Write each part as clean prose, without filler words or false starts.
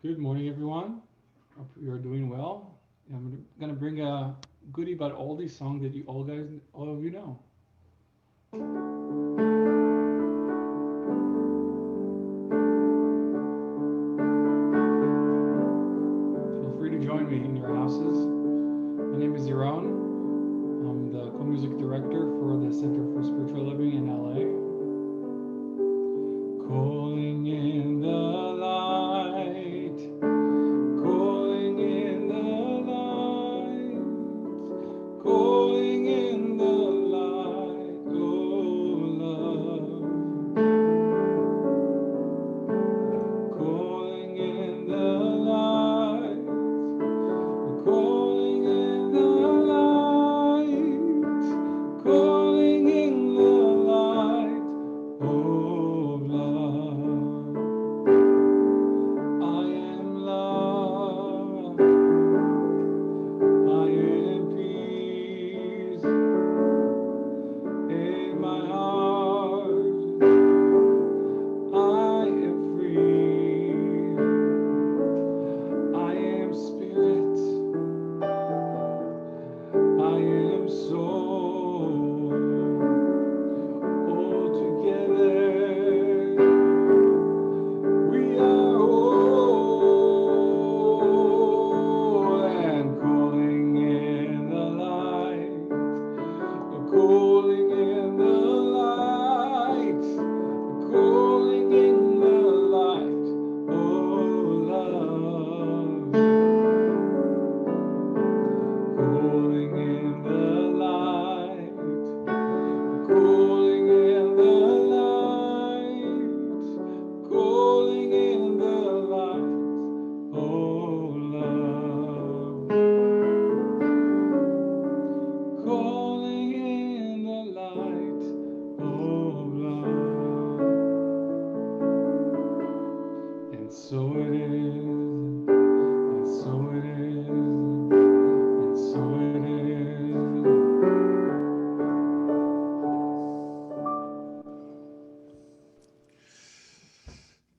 Good morning, everyone. Hope you're doing well. I'm gonna bring a goodie but oldie song that all of you know. Feel free to join me in your houses. My name is Yaron. I'm the co-music director for the Center for Spiritual Living in LA. Calling in the light, calling in the light, calling in the light, oh love. Calling in the light, calling in the light, calling in the light, oh love. I am love, I am peace in my heart. I am free. I am spirit. I am soul. All together we are whole. And calling in the light. Calling in the light. Calling in the light, oh love. Calling in the light, calling in the light, calling in the light, oh love. Calling in the light, oh love. And so it is, and so it is, and so it is.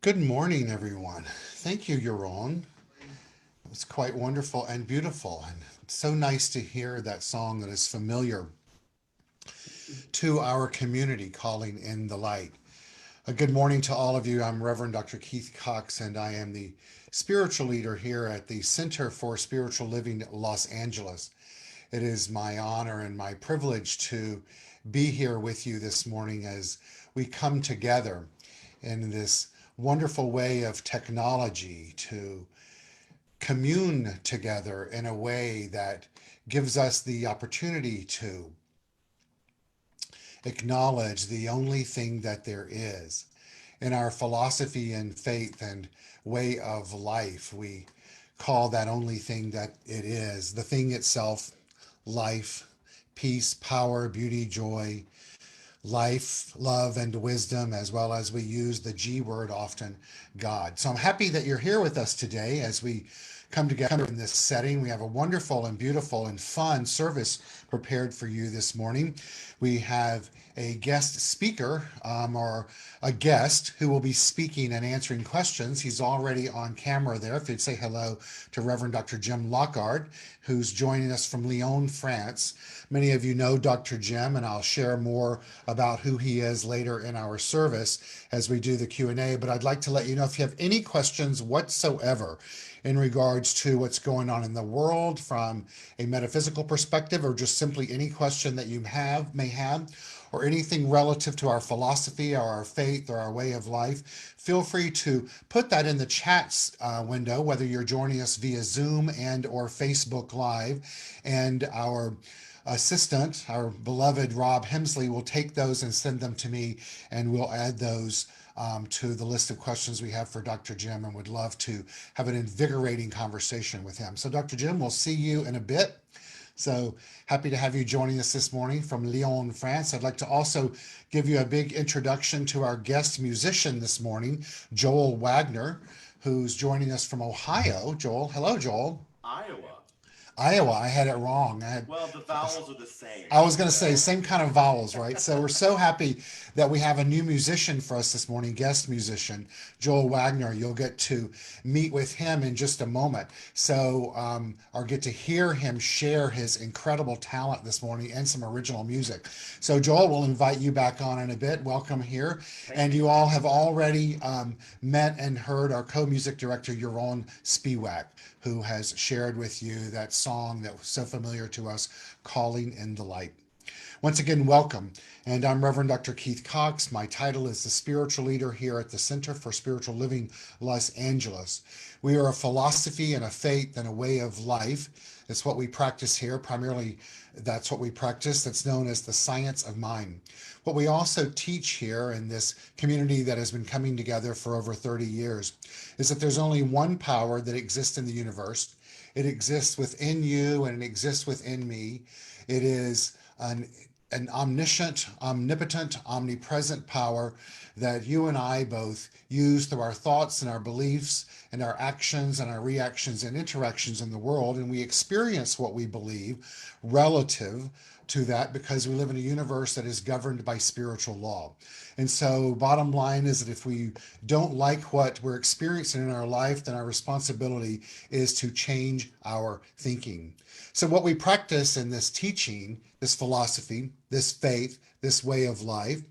Good morning, everyone. Thank you, Yaron. It was quite wonderful and beautiful, and it's so nice to hear that song that is familiar to our community, calling in the light. A good morning to all of you. I'm Reverend Dr. Keith Cox, and I am the spiritual leader here at the Center for Spiritual Living Los Angeles. It is my honor and my privilege to be here with you this morning as we come together in this wonderful way of technology to commune together in a way that gives us the opportunity to acknowledge the only thing that there is. In our philosophy and faith and way of life, we call that only thing that it is, the thing itself, life, peace, power, beauty, joy, life, love, and wisdom, as well as we use the G word often, God. So I'm happy that you're here with us today as we come together in this setting. We have a wonderful and beautiful and fun service prepared for you this morning. We have a guest speaker or a guest who will be speaking and answering questions. He's already on camera there. If you'd say hello to Reverend Dr. Jim Lockard, who's joining us from Lyon, France. Many of you know Dr. Jim, and I'll share more about who he is later in our service as we do the Q&A. But I'd like to let you know if you have any questions whatsoever in regards to what's going on in the world from a metaphysical perspective, or just simply any question that you may have, or anything relative to our philosophy or our faith or our way of life, feel free to put that in the chats window, whether you're joining us via Zoom and or Facebook Live, and our assistant, our beloved Rob Hemsley, will take those and send them to me, and we'll add those to the list of questions we have for Dr. Jim, and would love to have an invigorating conversation with him. So Dr. Jim, we'll see you in a bit. So happy to have you joining us this morning from Lyon, France. I'd like to also give you a big introduction to our guest musician this morning, Joel Waggoner, who's joining us from Ohio. Joel, hello, Joel. Iowa. Iowa. I had it wrong. Well, the vowels are the same. I was going to say same kind of vowels, right? So we're so happy that we have a new musician for us this morning, guest musician, Joel Waggoner. You'll get to meet with him in just a moment. So, or get to hear him share his incredible talent this morning and some original music. So, Joel, we'll invite you back on in a bit. Welcome here. And you all have already met and heard our co-music director, Yaron Spiwak, who has shared with you that song that was so familiar to us, Calling in the Light. Once again, welcome. And I'm Reverend Dr. Keith Cox. My title is the spiritual leader here at the Center for Spiritual Living, Los Angeles. We are a philosophy and a faith and a way of life. It's what we practice here. Primarily, that's what we practice. That's known as the science of mind. What we also teach here in this community that has been coming together for over 30 years is that there's only one power that exists in the universe. It exists within you and it exists within me. It is an omniscient, omnipotent, omnipresent power that you and I both use through our thoughts and our beliefs and our actions and our reactions and interactions in the world. And we experience what we believe relative to that because we live in a universe that is governed by spiritual law. And so bottom line is that if we don't like what we're experiencing in our life, then our responsibility is to change our thinking. So what we practice in this teaching, this philosophy, this faith, this way of life,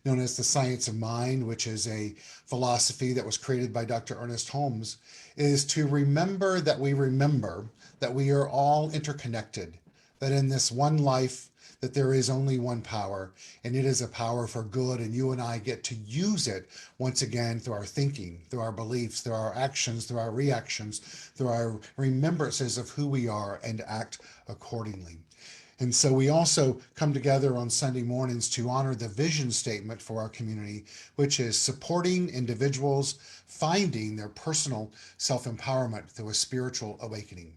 known as the science of mind, which is a philosophy that was created by Dr. Ernest Holmes, is to remember that we are all interconnected, that in this one life, that there is only one power, and it is a power for good, and you and I get to use it once again through our thinking, through our beliefs, through our actions, through our reactions, through our remembrances of who we are, and act accordingly. And so we also come together on Sunday mornings to honor the vision statement for our community, which is supporting individuals finding their personal self-empowerment through a spiritual awakening.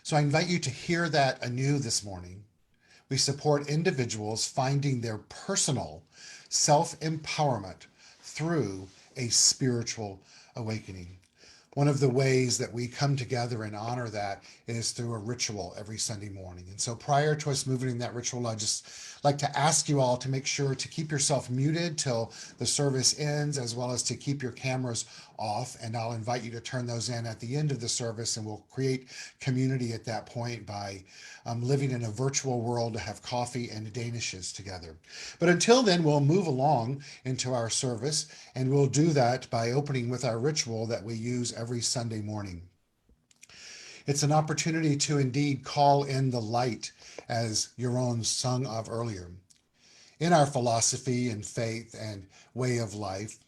So I invite you to hear that anew this morning. We support individuals finding their personal self-empowerment through a spiritual awakening. One of the ways that we come together and honor that is through a ritual every Sunday morning. And so prior to us moving in that ritual, I just like to ask you all to make sure to keep yourself muted till the service ends, as well as to keep your cameras off. And I'll invite you to turn those in at the end of the service, and we'll create community at that point by living in a virtual world to have coffee and danishes together. But until then, we'll move along into our service, and we'll do that by opening with our ritual that we use every Sunday morning. It's an opportunity to indeed call in the light, as Yaron sung of earlier. In our philosophy and faith and way of life,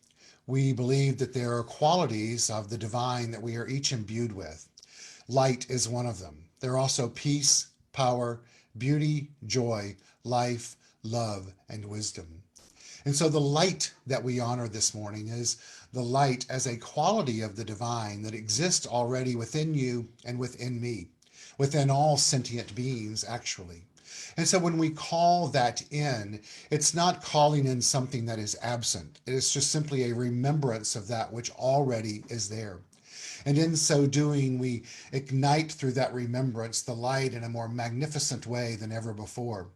we believe that there are qualities of the divine that we are each imbued with. Light is one of them. There are also peace, power, beauty, joy, life, love, and wisdom. And so the light that we honor this morning is the light as a quality of the divine that exists already within you and within me, within all sentient beings, actually. And so when we call that in, it's not calling in something that is absent. It is just simply a remembrance of that which already is there. And in so doing, we ignite through that remembrance the light in a more magnificent way than ever before.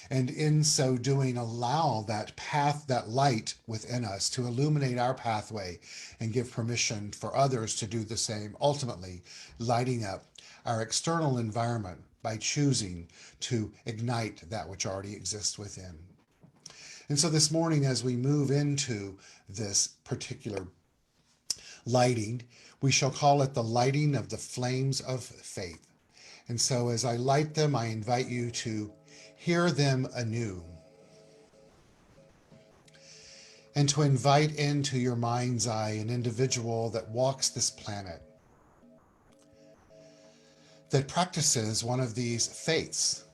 And in so doing, allow that path, that light within us to illuminate our pathway and give permission for others to do the same, ultimately lighting up our external environment by choosing to ignite that which already exists within. And so this morning, as we move into this particular lighting, we shall call it the lighting of the flames of faith. And so as I light them, I invite you to hear them anew and to invite into your mind's eye an individual that walks this planet, that practices one of these faiths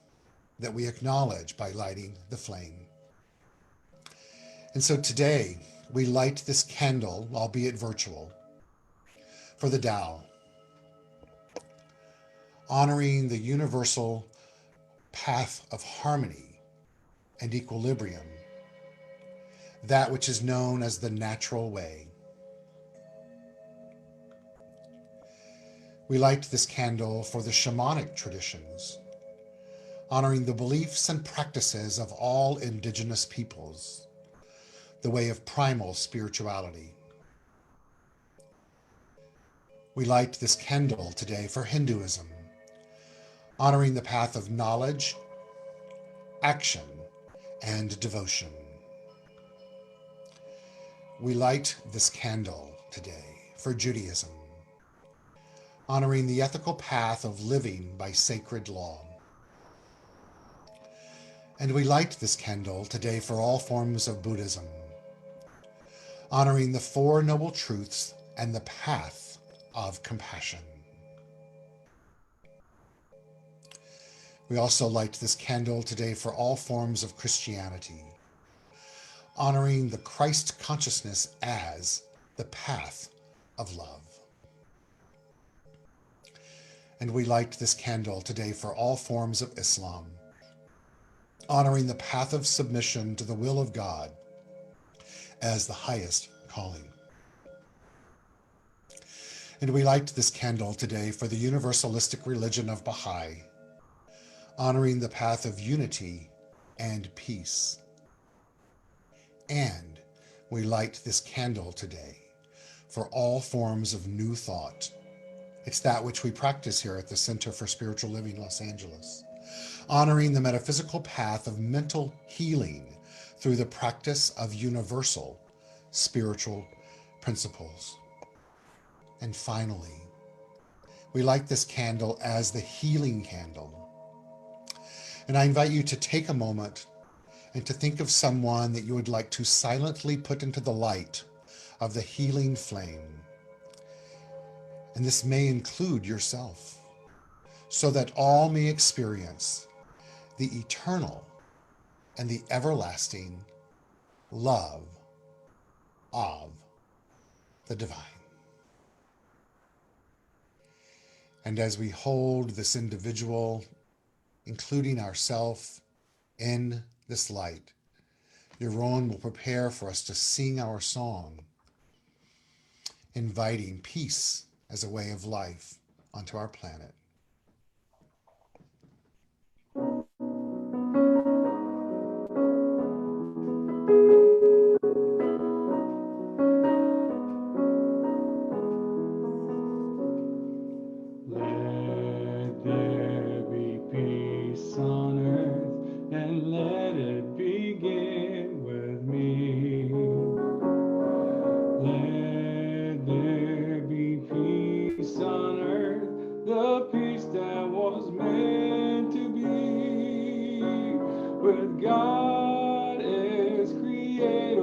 that we acknowledge by lighting the flame. And so today we light this candle, albeit virtual, for the Tao, honoring the universal path of harmony and equilibrium, that which is known as the natural way. We light this candle for the shamanic traditions, honoring the beliefs and practices of all indigenous peoples, the way of primal spirituality. We light this candle today for Hinduism, honoring the path of knowledge, action, and devotion. We light this candle today for Judaism, honoring the ethical path of living by sacred law. And we light this candle today for all forms of Buddhism, honoring the Four Noble Truths and the path of compassion. We also light this candle today for all forms of Christianity, honoring the Christ consciousness as the path of love. And we light this candle today for all forms of Islam, honoring the path of submission to the will of God as the highest calling. And we light this candle today for the universalistic religion of Baha'i, honoring the path of unity and peace. And we light this candle today for all forms of new thought. It's that which we practice here at the Center for Spiritual Living, Los Angeles, honoring the metaphysical path of mental healing through the practice of universal spiritual principles. And finally, we light this candle as the healing candle. And I invite you to take a moment and to think of someone that you would like to silently put into the light of the healing flame. And this may include yourself, so that all may experience the eternal and the everlasting love of the divine. And as we hold this individual, including ourselves, in this light, Yaron will prepare for us to sing our song, inviting peace as a way of life onto our planet. Let there be peace on earth, and let it begin with me. Let there be peace on earth, the peace that was meant to be, with God as creator,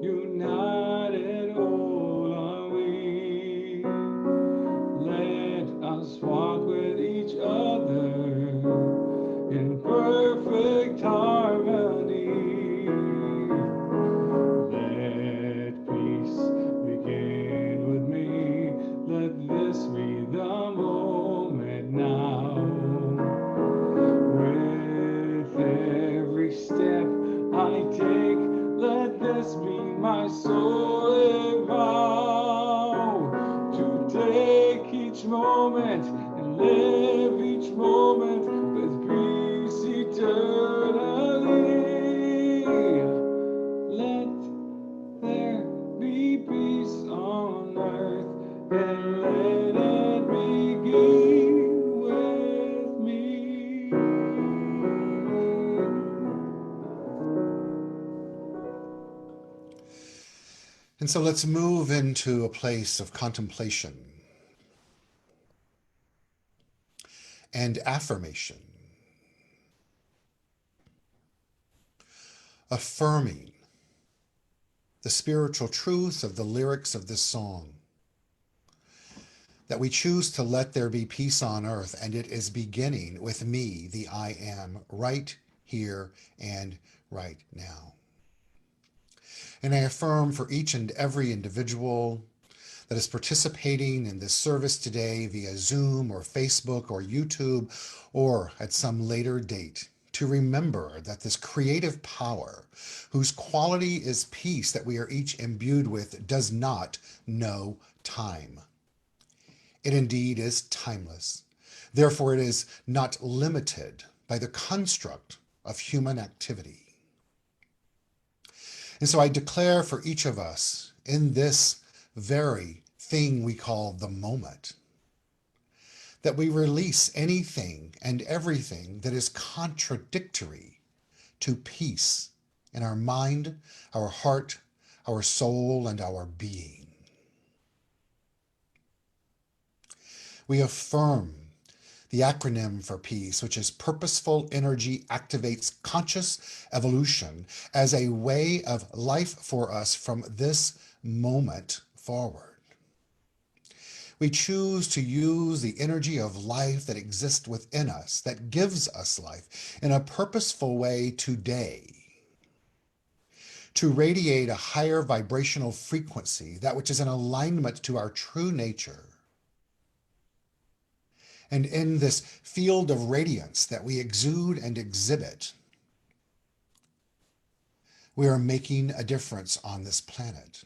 united all are we. Let us walk with each other in perfect harmony. Let peace begin with me. Let this be the moment now. With every step I take, let this be my solemn vow, to take each moment and live each moment with peace eternally. Let there be peace on earth, and let it begin with me. And so let's move into a place of contemplation and affirmation, affirming the spiritual truth of the lyrics of this song, that we choose to let there be peace on earth, and it is beginning with me, the I am, right here and right now. And I affirm for each and every individual that is participating in this service today via Zoom or Facebook or YouTube or at some later date, to remember that this creative power, whose quality is peace that we are each imbued with, does not know time. It indeed is timeless. Therefore, it is not limited by the construct of human activity. And so I declare for each of us in this very thing we call the moment, that we release anything and everything that is contradictory to peace in our mind, our heart, our soul, and our being. We affirm the acronym for peace, which is purposeful energy activates conscious evolution as a way of life for us from this moment forward. We choose to use the energy of life that exists within us, that gives us life, in a purposeful way today, to radiate a higher vibrational frequency, that which is in alignment to our true nature. And in this field of radiance that we exude and exhibit, we are making a difference on this planet.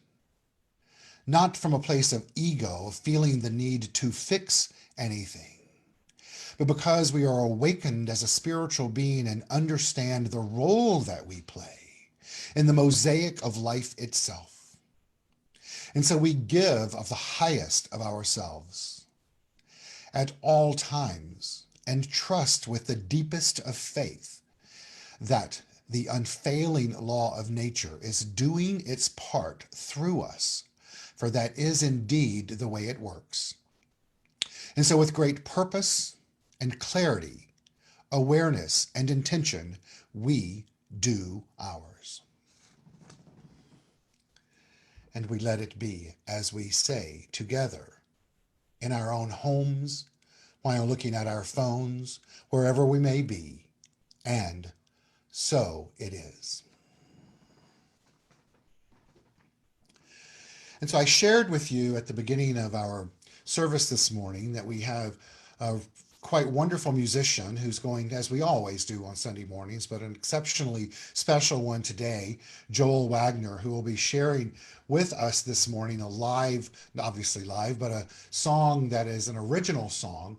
Not from a place of ego, of feeling the need to fix anything, but because we are awakened as a spiritual being and understand the role that we play in the mosaic of life itself. And so we give of the highest of ourselves at all times and trust with the deepest of faith that the unfailing law of nature is doing its part through us, for that is indeed the way it works. And so with great purpose and clarity, awareness and intention, we do ours. And we let it be as we say together in our own homes, while looking at our phones, wherever we may be, and so it is. And so I shared with you at the beginning of our service this morning that we have a quite wonderful musician who's going, as we always do on Sunday mornings, but an exceptionally special one today, Joel Waggoner, who will be sharing with us this morning a live, obviously live, but a song that is an original song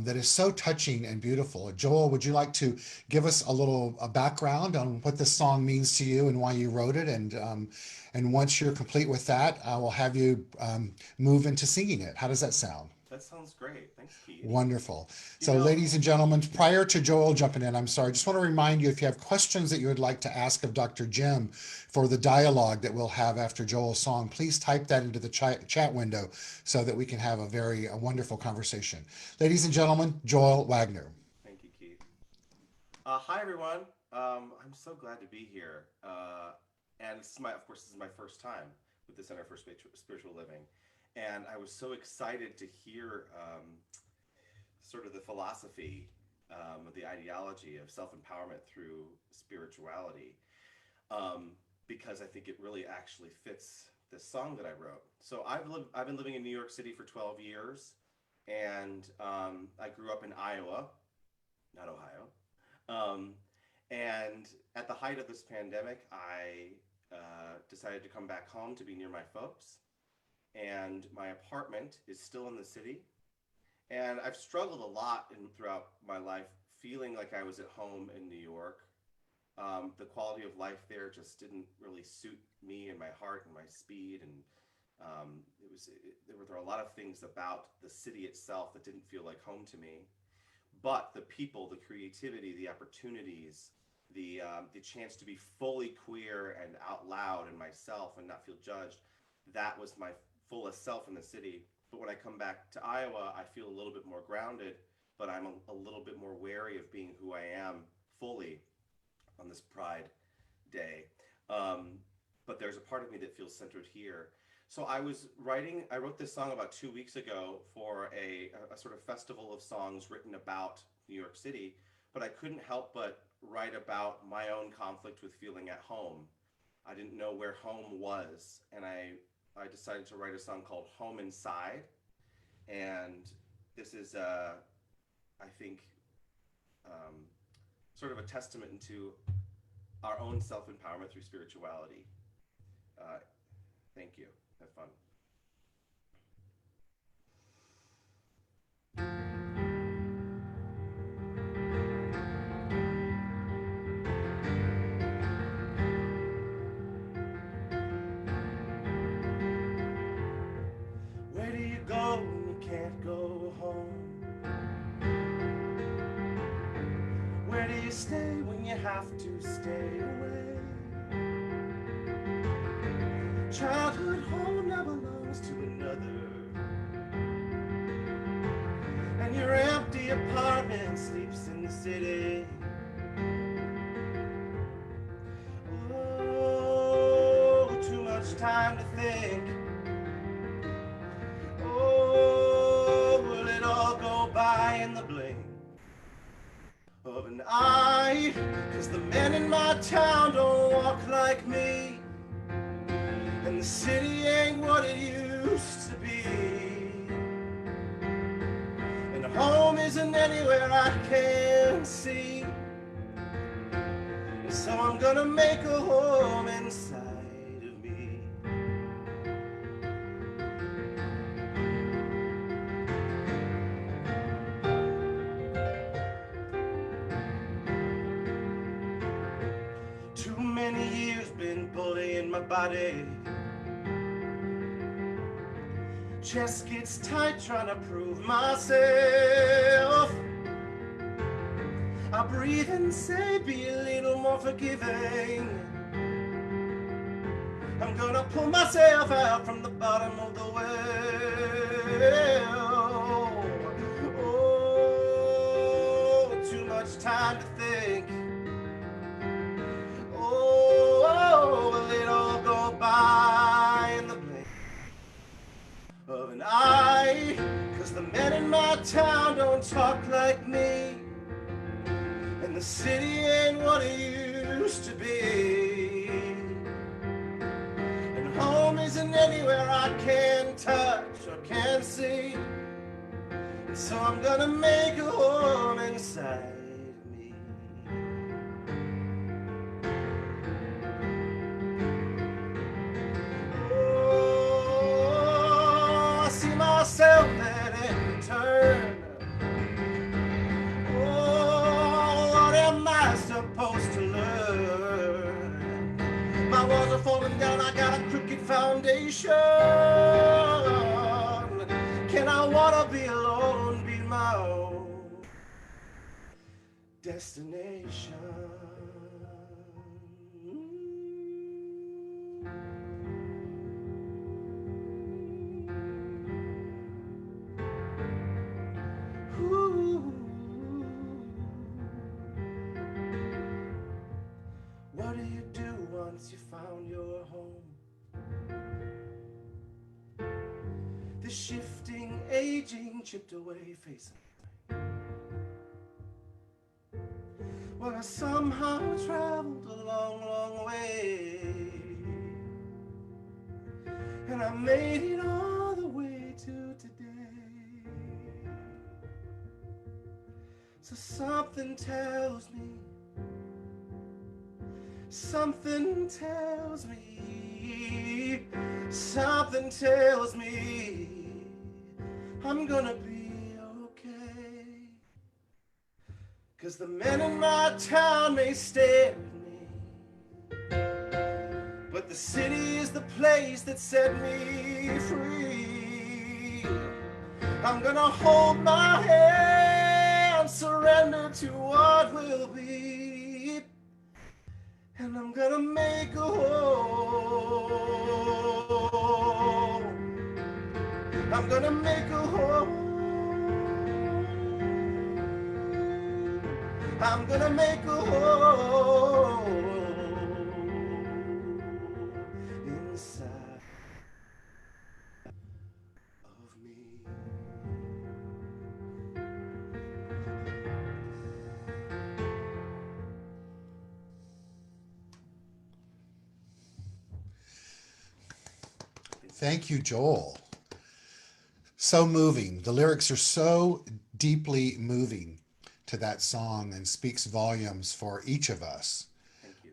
that is so touching and beautiful. Joel, would you like to give us a background on what this song means to you and why you wrote it? And once you're complete with that, I will have you move into singing it. How does that sound? That sounds great. Thanks, Keith. Wonderful. So, ladies and gentlemen, prior to Joel jumping in, I'm sorry, just want to remind you, if you have questions that you would like to ask of Dr. Jim for the dialogue that we'll have after Joel's song, please type that into the chat window so that we can have a wonderful conversation. Ladies and gentlemen, Joel Waggoner. Thank you, Keith. Hi, everyone. I'm so glad to be here. And this is my first time with the Center for Spiritual Living. And I was so excited to hear sort of the philosophy, of the ideology of self-empowerment through spirituality, because I think it really actually fits this song that I wrote. So I've been living in New York City for 12 years, and I grew up in Iowa, not Ohio. And at the height of this pandemic, I decided to come back home to be near my folks. And my apartment is still in the city. And I've struggled a lot throughout my life, feeling like I was at home in New York. The quality of life there just didn't really suit me and my heart and my speed. And there were a lot of things about the city itself that didn't feel like home to me. But the people, the creativity, the opportunities, the chance to be fully queer and out loud in myself and not feel judged, that was my fullest self in the city. But when I come back to Iowa, I feel a little bit more grounded, but I'm a little bit more wary of being who I am fully on this Pride Day. But there's a part of me that feels centered here. So I wrote this song about 2 weeks ago for a sort of festival of songs written about New York City, but I couldn't help but write about my own conflict with feeling at home. I didn't know where home was, and I decided to write a song called Home Inside. And this is, I think, sort of a testament to our own self-empowerment through spirituality. Thank you. Have fun. Where do you stay when you have to stay away? Childhood home now belongs to another, and your empty apartment sleeps in the city. Oh, too much time to think. Oh, will it all go by in the blink of an eye? 'Cause the men in my town don't walk like me, and the city ain't what it used to be, and home isn't anywhere I can see, and so I'm gonna make a home inside of me. Too many years been bullying my body. Chest gets tight trying to prove myself. I breathe and say be a little more forgiving. I'm gonna pull myself out from the bottom of the well. Oh, too much time to think. Oh, will it all go by in the blink of an eye? 'Cause the men in my town don't talk like me, and the city ain't what it used to be, and home isn't anywhere I can touch or can see, and so I'm gonna make a home inside of me. Oh, I see myself at every turn. What am I supposed to learn? My walls are falling down, I got a crooked foundation. Can I wanna be alone, be my own destination? Ooh. What do you do once you found your home? The shifting, aging, chipped away face. Well, I somehow traveled a long, long way, and I made it all the way to today. So something tells me, something tells me, something tells me I'm gonna be okay. 'Cause the men in my town may stare at me, but the city is the place that set me free. I'm gonna hold my hand, surrender to what will be, and I'm gonna make a home. I'm gonna make a home. I'm gonna make a home inside of me. Thank you, Joel. So moving. The lyrics are so deeply moving to that song and speaks volumes for each of us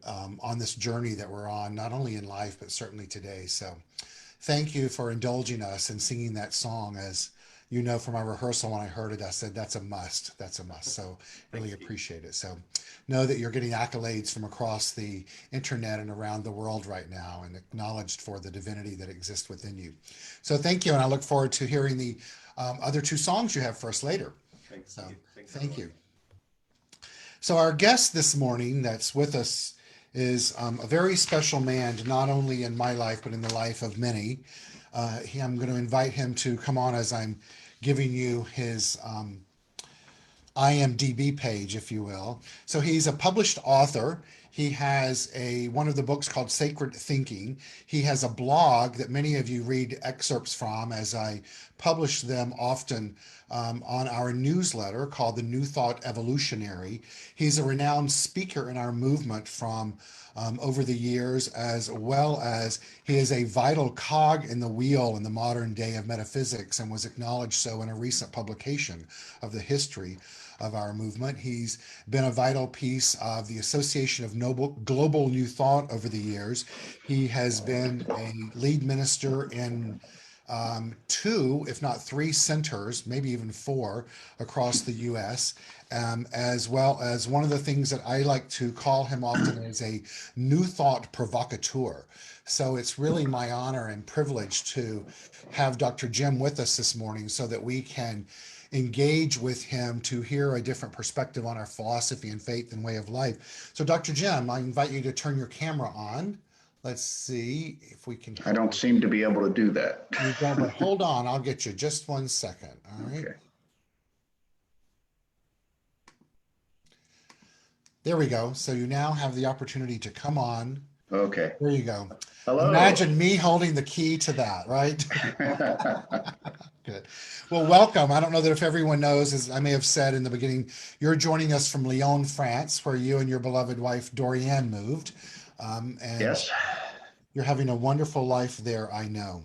on this journey that we're on, not only in life, but certainly today. So thank you for indulging us and singing that song. As you know, from our rehearsal, when I heard it, I said, that's a must. That's a must. So really appreciate it. So know that you're getting accolades from across the internet and around the world right now, and acknowledged for the divinity that exists within you. So thank you. And I look forward to hearing the other two songs you have for us later. Thanks. So thank you. So our guest this morning that's with us is a very special man, not only in my life, but in the life of many. I'm going to invite him to come on as I'm giving you his IMDb page, if you will. So he's a published author. He has one of the books called Sacred Thinking. He has a blog that many of you read excerpts from as I publish them often on our newsletter called The New Thought Evolutionary. He's a renowned speaker in our movement from over the years, as well as he is a vital cog in the wheel in the modern day of metaphysics and was acknowledged so in a recent publication of the history of our movement. He's been a vital piece of the Association of Global New Thought over the years. He has been a lead minister in two, if not three centers, maybe even four across the US, as well as one of the things that I like to call him often is a new thought provocateur. So it's really my honor and privilege to have Dr. Jim with us this morning so that we can engage with him to hear a different perspective on our philosophy and faith and way of life. So Dr. Jim, I invite you to turn your camera on. Let's see if we can. I don't seem to be able to do that. You don't, but hold on, I'll get you just 1 second. All right. Okay. There we go. So you now have the opportunity to come on. Okay. There you go. Hello. Imagine me holding the key to that, right? Good. Well, welcome. I don't know that if everyone knows, as I may have said in the beginning, you're joining us from Lyon, France, where you and your beloved wife, Dorianne, moved. And Yes. you're having a wonderful life there, I know.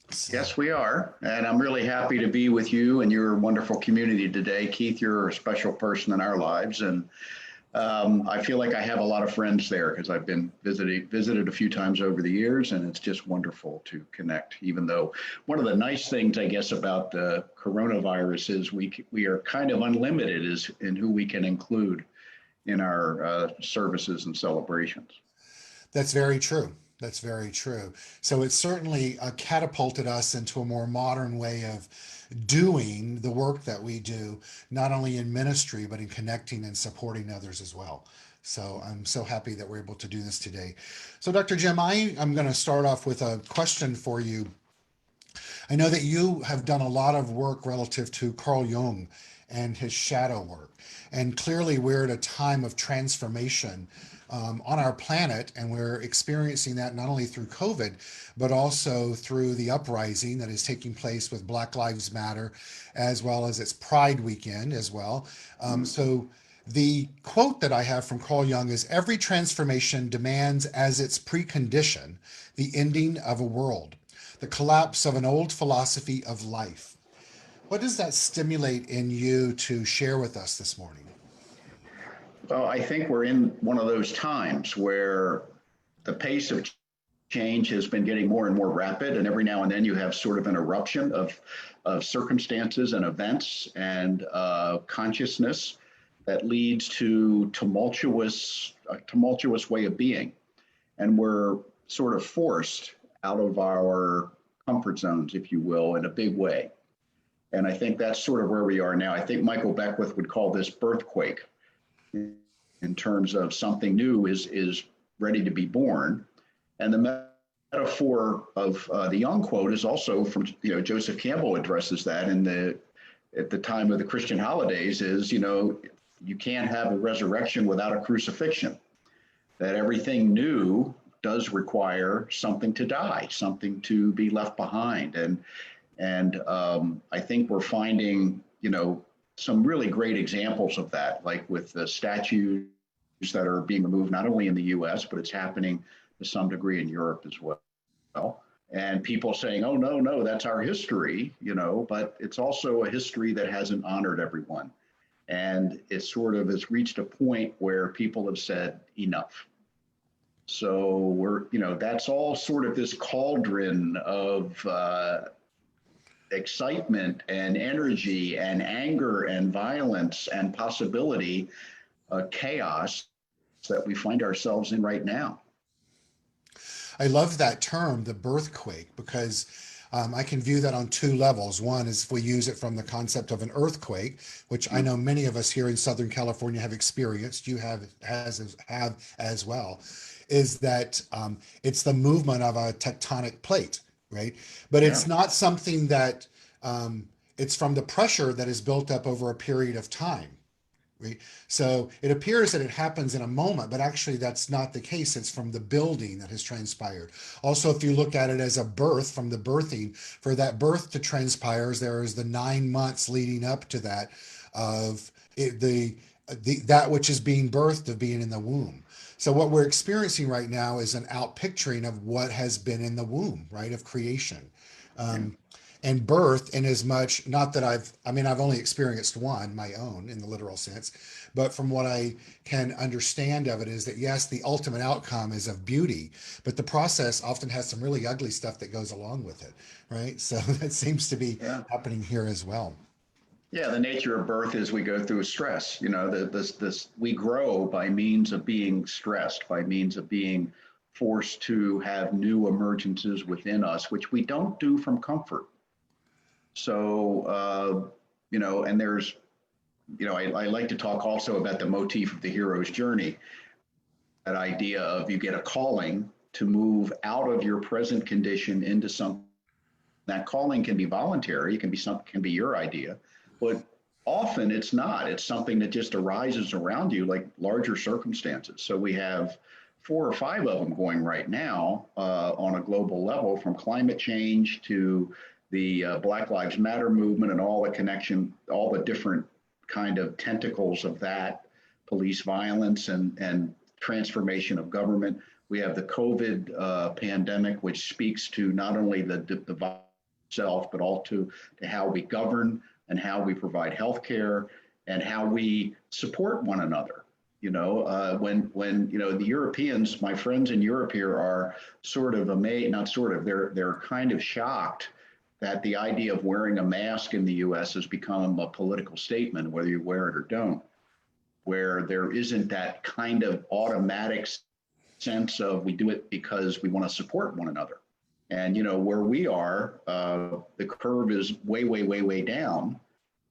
So, Yes, we are. And I'm really happy to be with you and your wonderful community today. Keith, you're a special person in our lives. And I feel like I have a lot of friends there because I've been visited a few times over the years, and it's just wonderful to connect. Even though one of the nice things, I guess, about the coronavirus is we are kind of unlimited as in who we can include in our services and celebrations. That's very true. That's very true. So it certainly catapulted us into a more modern way of doing the work that we do, not only in ministry, but in connecting and supporting others as well. So I'm so happy that we're able to do this today. So Dr. Jim, I'm going to start off with a question for you. I know that you have done a lot of work relative to Carl Jung and his shadow work. And clearly we're at a time of transformation on our planet, and we're experiencing that not only through COVID, but also through the uprising that is taking place with Black Lives Matter, as well as its Pride weekend as well. So the quote that I have from Carl Jung is, "Every transformation demands as its precondition the ending of a world, the collapse of an old philosophy of life." What does that stimulate in you to share with us this morning? Well, I think we're in one of those times where the pace of change has been getting more and more rapid, and every now and then you have sort of an eruption of circumstances and events and consciousness that leads to a tumultuous way of being. And we're sort of forced out of our comfort zones, if you will, in a big way. And I think that's sort of where we are now. I think Michael Beckwith would call this birthquake, in terms of something new is ready to be born. And the metaphor of the Young quote is also from, Joseph Campbell addresses that at the time of the Christian holidays is, you can't have a resurrection without a crucifixion, that everything new does require something to die, something to be left behind. And I think we're finding, some really great examples of that, like with the statues that are being removed, not only in the US, but it's happening to some degree in Europe as well. And people saying, oh, no, that's our history, but it's also a history that hasn't honored everyone. And it sort of has reached a point where people have said enough. So that's all sort of this cauldron of excitement and energy and anger and violence and possibility, chaos that we find ourselves in right now. I love that term, the birthquake, because I can view that on two levels. One is if we use it from the concept of an earthquake, which I know many of us here in Southern California have experienced, you have as well, is that it's the movement of a tectonic plate, right? But Yeah. it's not something that it's from the pressure that is built up over a period of time. Right? So it appears that it happens in a moment, but actually that's not the case. It's from the building that has transpired. Also, if you look at it as a birth, from the birthing, for that birth to transpire, there is the 9 months leading up to that of it, that which is being birthed of being in the womb. So what we're experiencing right now is an outpicturing of what has been in the womb, right, of creation. Um, and birth, in as much, not that I've only experienced one, my own, in the literal sense, but from what I can understand of it is that yes, the ultimate outcome is of beauty, but the process often has some really ugly stuff that goes along with it, right? So that seems to be Yeah. happening here as well. Yeah, the nature of birth is we go through stress. You know, this we grow by means of being stressed, by means of being forced to have new emergences within us, which we don't do from comfort. So, and there's, I like to talk also about the motif of the hero's journey, that idea of you get a calling to move out of your present condition into something. That calling can be voluntary, it can be your idea, but often it's not. It's something that just arises around you, like larger circumstances. So we have 4 or 5 of them going right now on a global level, from climate change to the Black Lives Matter movement and all the connection, all the different kind of tentacles of that, police violence and transformation of government. We have the COVID pandemic, which speaks to not only the itself, but also to how we govern and how we provide health care and how we support one another. When the Europeans, my friends in Europe here, are sort of amazed, not sort of, they're kind of shocked that the idea of wearing a mask in the US has become a political statement, whether you wear it or don't, where there isn't that kind of automatic sense of we do it because we want to support one another. And where we are, the curve is way, way, way, way down,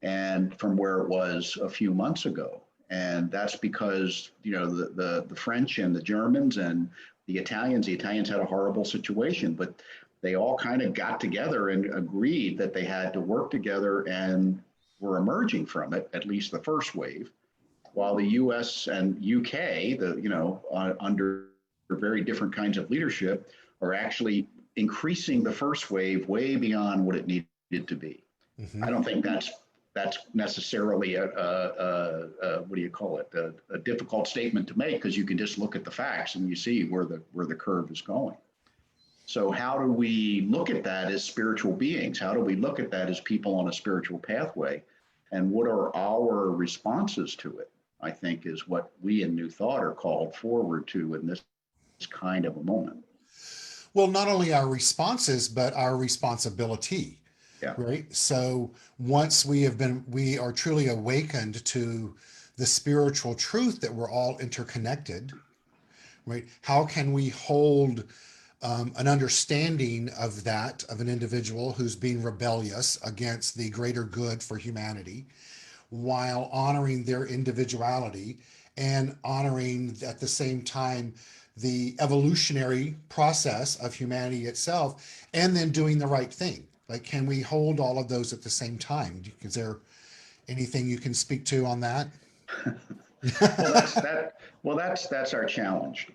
and from where it was a few months ago. And that's because the French and the Germans and the Italians had a horrible situation, but they all kind of got together and agreed that they had to work together and were emerging from it, at least the first wave, while the U.S. and UK, under very different kinds of leadership, are actually increasing the first wave way beyond what it needed to be. Mm-hmm. I don't think that's necessarily a what do you call it, a difficult statement to make, because you can just look at the facts and you see where the curve is going. So how do we look at that as spiritual beings? How do we look at that as people on a spiritual pathway? And what are our responses to it, I think, is what we in New Thought are called forward to in this kind of a moment. Well, not only our responses, but our responsibility. Yeah. Right. So once we are truly awakened to the spiritual truth that we're all interconnected, right? How can we hold an understanding of that, of an individual who's being rebellious against the greater good for humanity, while honoring their individuality and honoring at the same time the evolutionary process of humanity itself, and then doing the right thing? Like, can we hold all of those at the same time? Is there anything you can speak to on that? Well, that's our challenge.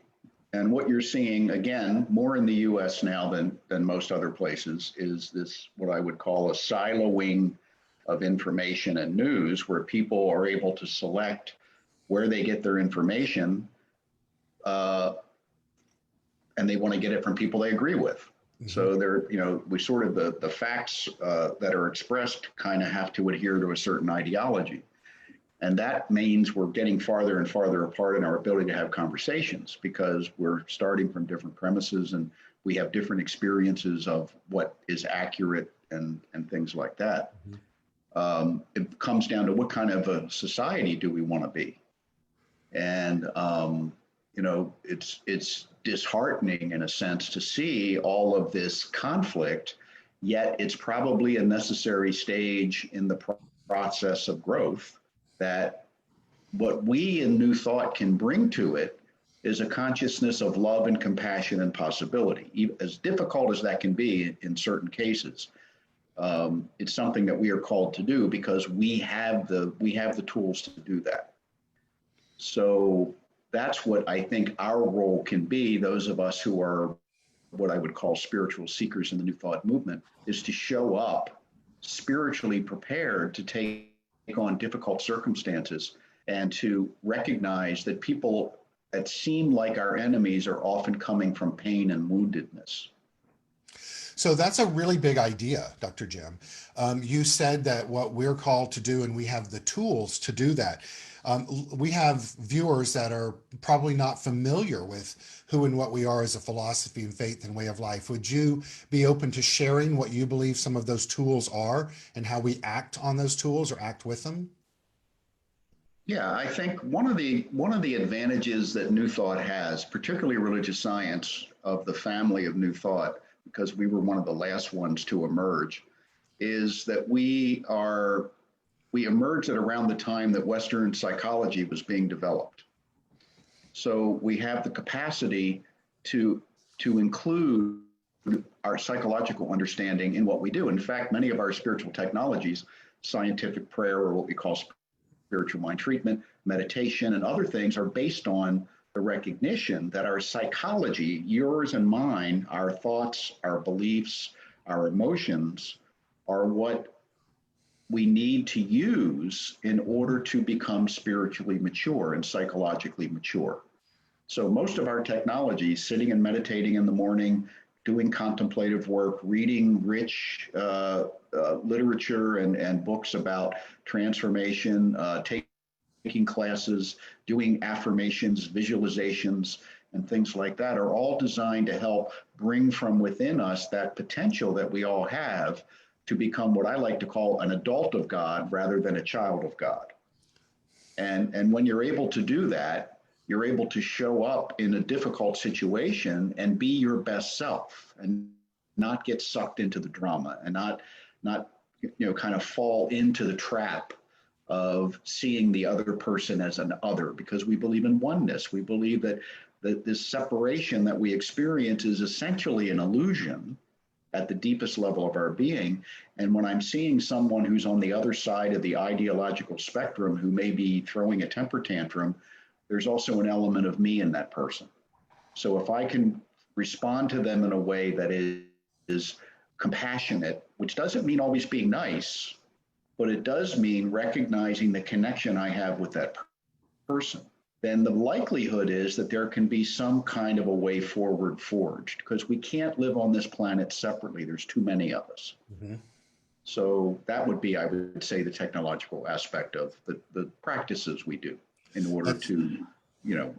And what you're seeing, again, more in the US now than most other places, is this, what I would call a siloing of information and news, where people are able to select where they get their information, and they want to get it from people they agree with. Mm-hmm. So we sort of, the facts that are expressed kind of have to adhere to a certain ideology. And that means we're getting farther and farther apart in our ability to have conversations, because we're starting from different premises and we have different experiences of what is accurate and things like that. Mm-hmm. It comes down to what kind of a society do we want to be? And, it's disheartening in a sense to see all of this conflict yet it's probably a necessary stage in the process of growth, that what we in New Thought can bring to it is a consciousness of love and compassion and possibility. As difficult as that can be in certain cases, it's something that we are called to do because we have the tools to do that. So that's what I think our role can be, those of us who are what I would call spiritual seekers in the New Thought movement, is to show up spiritually prepared to take on difficult circumstances and to recognize that people that seem like our enemies are often coming from pain and woundedness. So that's a really big idea, Dr. Jim. You said that what we're called to do, and we have the tools to do that. We have viewers that are probably not familiar with who and what we are as a philosophy and faith and way of life. Would you be open to sharing what you believe some of those tools are and how we act on those tools or act with them? Yeah, I think one of the advantages that New Thought has, particularly religious science of the family of New Thought, because we were one of the last ones to emerge, is that we emerged at around the time that Western psychology was being developed. So we have the capacity to include our psychological understanding in what we do. In fact, many of our spiritual technologies, scientific prayer, or what we call spiritual mind treatment, meditation, and other things, are based on the recognition that our psychology, yours and mine, our thoughts, our beliefs, our emotions, are what we need to use in order to become spiritually mature and psychologically mature. So most of our technology, sitting and meditating in the morning, doing contemplative work, reading rich literature and books about transformation, taking classes, doing affirmations, visualizations, and things like that, are all designed to help bring from within us that potential that we all have to become what I like to call an adult of God rather than a child of God. And when you're able to do that, you're able to show up in a difficult situation and be your best self and not get sucked into the drama and not kind of fall into the trap of seeing the other person as an other, because we believe in oneness. We believe that this separation that we experience is essentially an illusion at the deepest level of our being. And when I'm seeing someone who's on the other side of the ideological spectrum who may be throwing a temper tantrum, there's also an element of me in that person. So if I can respond to them in a way that is compassionate, which doesn't mean always being nice, but it does mean recognizing the connection I have with that person, then the likelihood is that there can be some kind of a way forward forged, because we can't live on this planet separately. There's too many of us. Mm-hmm. So that would be, I would say, the technological aspect of the practices we do in order to,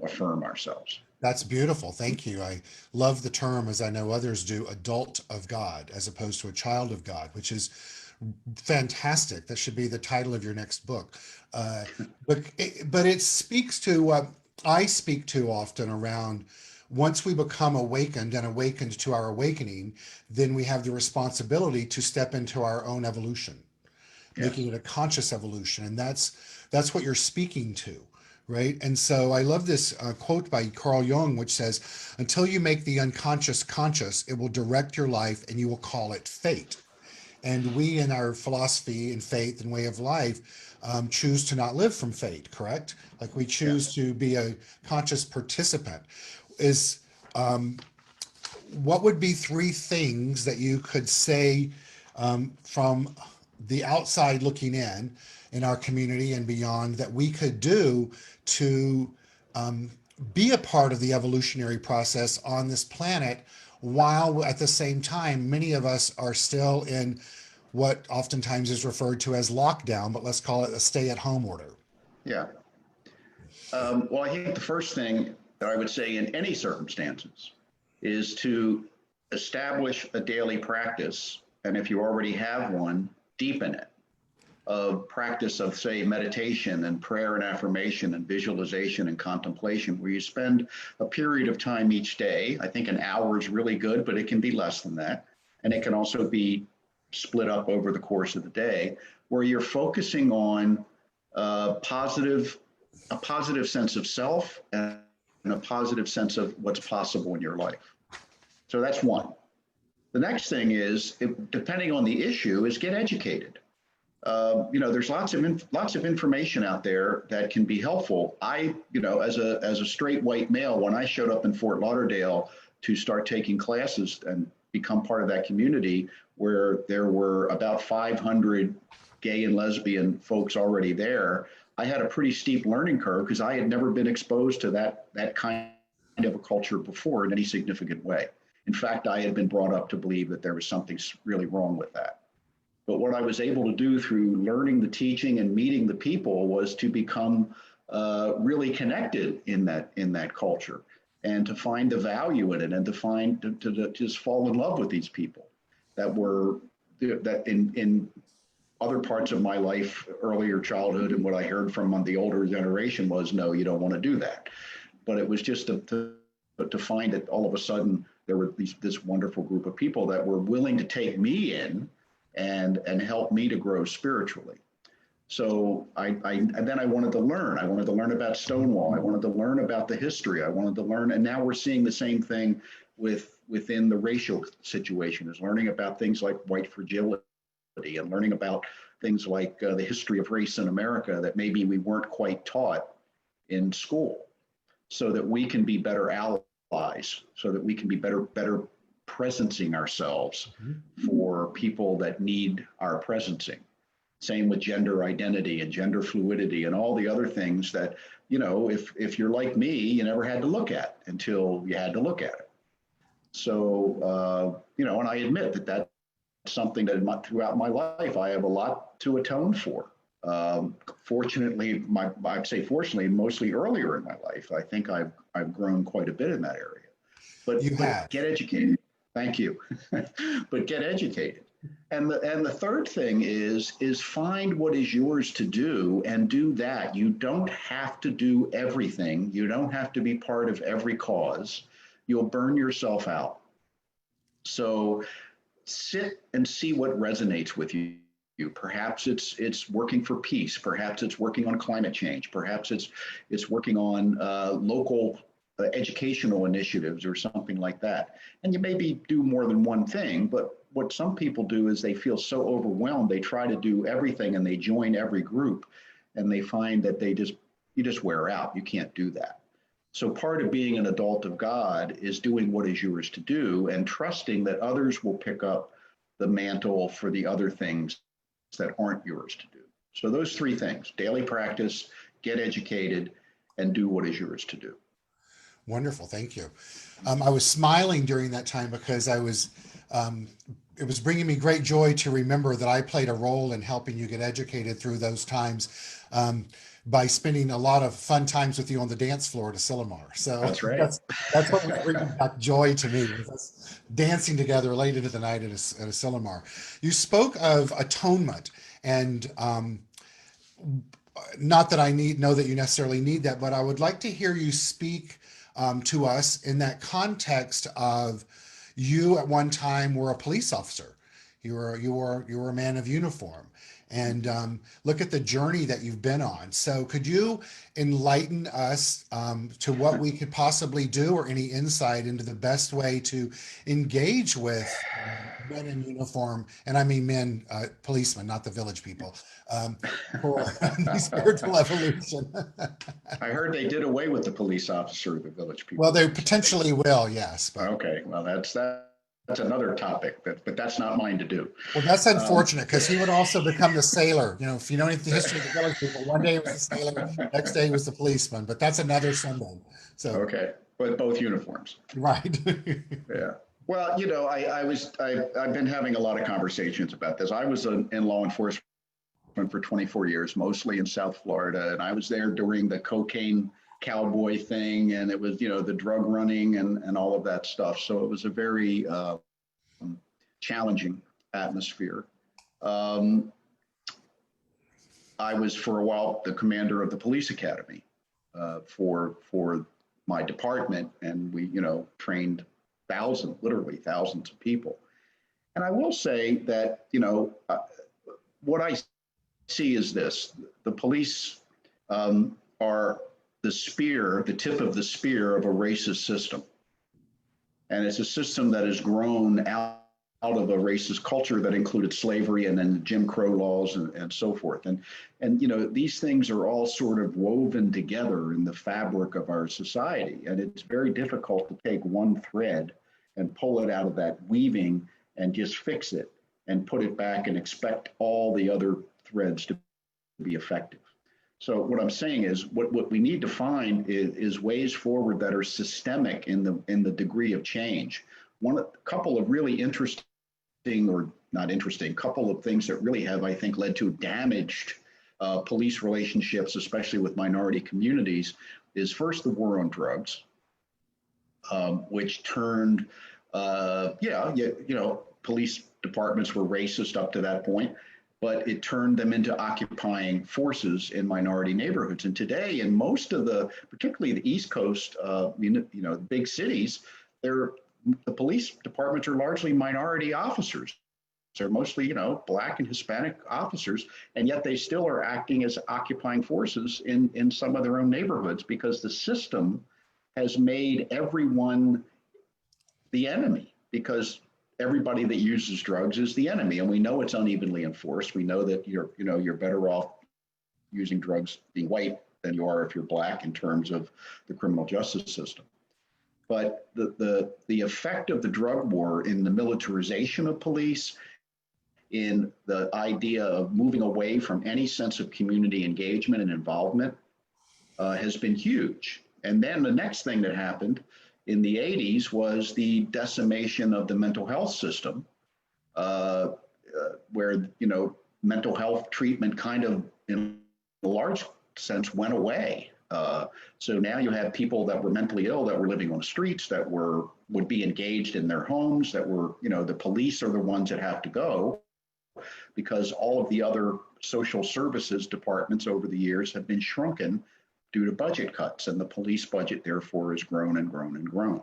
affirm ourselves. That's beautiful. Thank you. I love the term, as I know others do, adult of God, as opposed to a child of God, which is fantastic. That should be the title of your next book. But it speaks to what I speak to often around, once we become awakened and awakened to our awakening, then we have the responsibility to step into our own evolution, making it a conscious evolution. And that's what you're speaking to. Right. And so I love this quote by Carl Jung, which says, until you make the unconscious conscious, it will direct your life and you will call it fate. And we, in our philosophy and faith and way of life, choose to not live from fate, correct? Like we choose to be a conscious participant. What would be 3 things that you could say from the outside looking in our community and beyond, that we could do to be a part of the evolutionary process on this planet, while at the same time, many of us are still in what oftentimes is referred to as lockdown, but let's call it a stay-at-home order? Yeah. Well, I think the first thing that I would say in any circumstances is to establish a daily practice, and if you already have one, deepen it, of practice of, say, meditation and prayer and affirmation and visualization and contemplation, where you spend a period of time each day. I think an hour is really good, but it can be less than that. And it can also be split up over the course of the day, where you're focusing on a positive sense of self and a positive sense of what's possible in your life. So that's one. The next thing is, depending on the issue, is get educated. There's lots of information out there that can be helpful. As a straight white male, when I showed up in Fort Lauderdale to start taking classes and become part of that community, where there were about 500 gay and lesbian folks already there, I had a pretty steep learning curve because I had never been exposed to that kind of a culture before in any significant way. In fact, I had been brought up to believe that there was something really wrong with that. But what I was able to do through learning the teaching and meeting the people was to become really connected in that culture, and to find the value in it, and to just fall in love with these people that in other parts of my life, earlier childhood, and what I heard from the older generation was, no, you don't want to do that. But it was just to find that all of a sudden there were this wonderful group of people that were willing to take me in and help me to grow spiritually. So and then I wanted to learn. I wanted to learn about Stonewall. I wanted to learn about the history. I wanted to learn, and now we're seeing the same thing within the racial situation, is learning about things like white fragility, and learning about things like the history of race in America that maybe we weren't quite taught in school, so that we can be better allies, so that we can be better presencing ourselves for people that need our presencing. Same with gender identity and gender fluidity and all the other things that, if you're like me, you never had to look at until you had to look at it. So, and I admit that that's something that throughout my life, I have a lot to atone for. Fortunately, I'd say fortunately, mostly earlier in my life, I think I've grown quite a bit in that area. But get educated. Thank you. But get educated. And the third thing is find what is yours to do and do that. You don't have to do everything. You don't have to be part of every cause. You'll burn yourself out. So sit and see what resonates with you. Perhaps it's working for peace. Perhaps it's working on climate change. Perhaps it's working on local educational initiatives or something like that. And you maybe do more than one thing, but what some people do is they feel so overwhelmed, they try to do everything and they join every group, and they find that you just wear out. You can't do that. So part of being an adult of God is doing what is yours to do and trusting that others will pick up the mantle for the other things that aren't yours to do. So those three things: daily practice, get educated, and do what is yours to do. Wonderful. Thank you. I was smiling during that time because it was bringing me great joy to remember that I played a role in helping you get educated through those times by spending a lot of fun times with you on the dance floor at Asilomar. So that's right. That's what was bringing back joy to me, was us dancing together late into the night at Asilomar. You spoke of atonement, and not that I know that you necessarily need that, but I would like to hear you speak to us in that context of, you at one time were a police officer. You were a man of uniform, and look at the journey that you've been on. So could you enlighten us to what we could possibly do, or any insight into the best way to engage with men in uniform, and I mean men, policemen, not the village people, for the spiritual evolution? I heard they did away with the police officer, the village people. Well, they potentially will, yes. But... Okay, well, that's another topic, but that's not mine to do. Well, that's unfortunate, because he would also become the sailor. If you know anything the history of the village people, one day he was the sailor, next day he was the policeman, but that's another Sunday. So okay, but both uniforms. Right. Yeah. Well, I've been having a lot of conversations about this. I was in law enforcement for 24 years, mostly in South Florida, and I was there during the cocaine cowboy thing, and it was, the drug running and all of that stuff. So it was a very challenging atmosphere. I was for a while the commander of the police academy for my department, and we trained literally thousands of people. And I will say that, what I see is this: the police are the tip of the spear of a racist system. And it's a system that has grown out of a racist culture that included slavery and then Jim Crow laws and so forth. And these things are all sort of woven together in the fabric of our society. And it's very difficult to take one thread and pull it out of that weaving and just fix it and put it back and expect all the other threads to be effective. So what I'm saying is what we need to find is ways forward that are systemic in the degree of change. A couple of really interesting, or not interesting, couple of things that really have, I think, led to damaged police relationships, especially with minority communities, is first the war on drugs, which turned, police departments were racist up to that point, but it turned them into occupying forces in minority neighborhoods. And today, in most of particularly the East Coast, big cities, the police departments are largely minority officers. They're mostly, Black and Hispanic officers, and yet they still are acting as occupying forces in some of their own neighborhoods because the system has made everyone the enemy, because everybody that uses drugs is the enemy. And we know it's unevenly enforced. We know that you're better off using drugs being white than you are if you're Black in terms of the criminal justice system. But the effect of the drug war in the militarization of police, in the idea of moving away from any sense of community engagement and involvement has been huge. And then the next thing that happened in the 80s was the decimation of the mental health system, where mental health treatment kind of, in a large sense, went away. So now you have people that were mentally ill that were living on the streets, that would be engaged in their homes, that were, the police are the ones that have to go, because all of the other social services departments over the years have been shrunken due to budget cuts, and the police budget therefore has grown and grown and grown.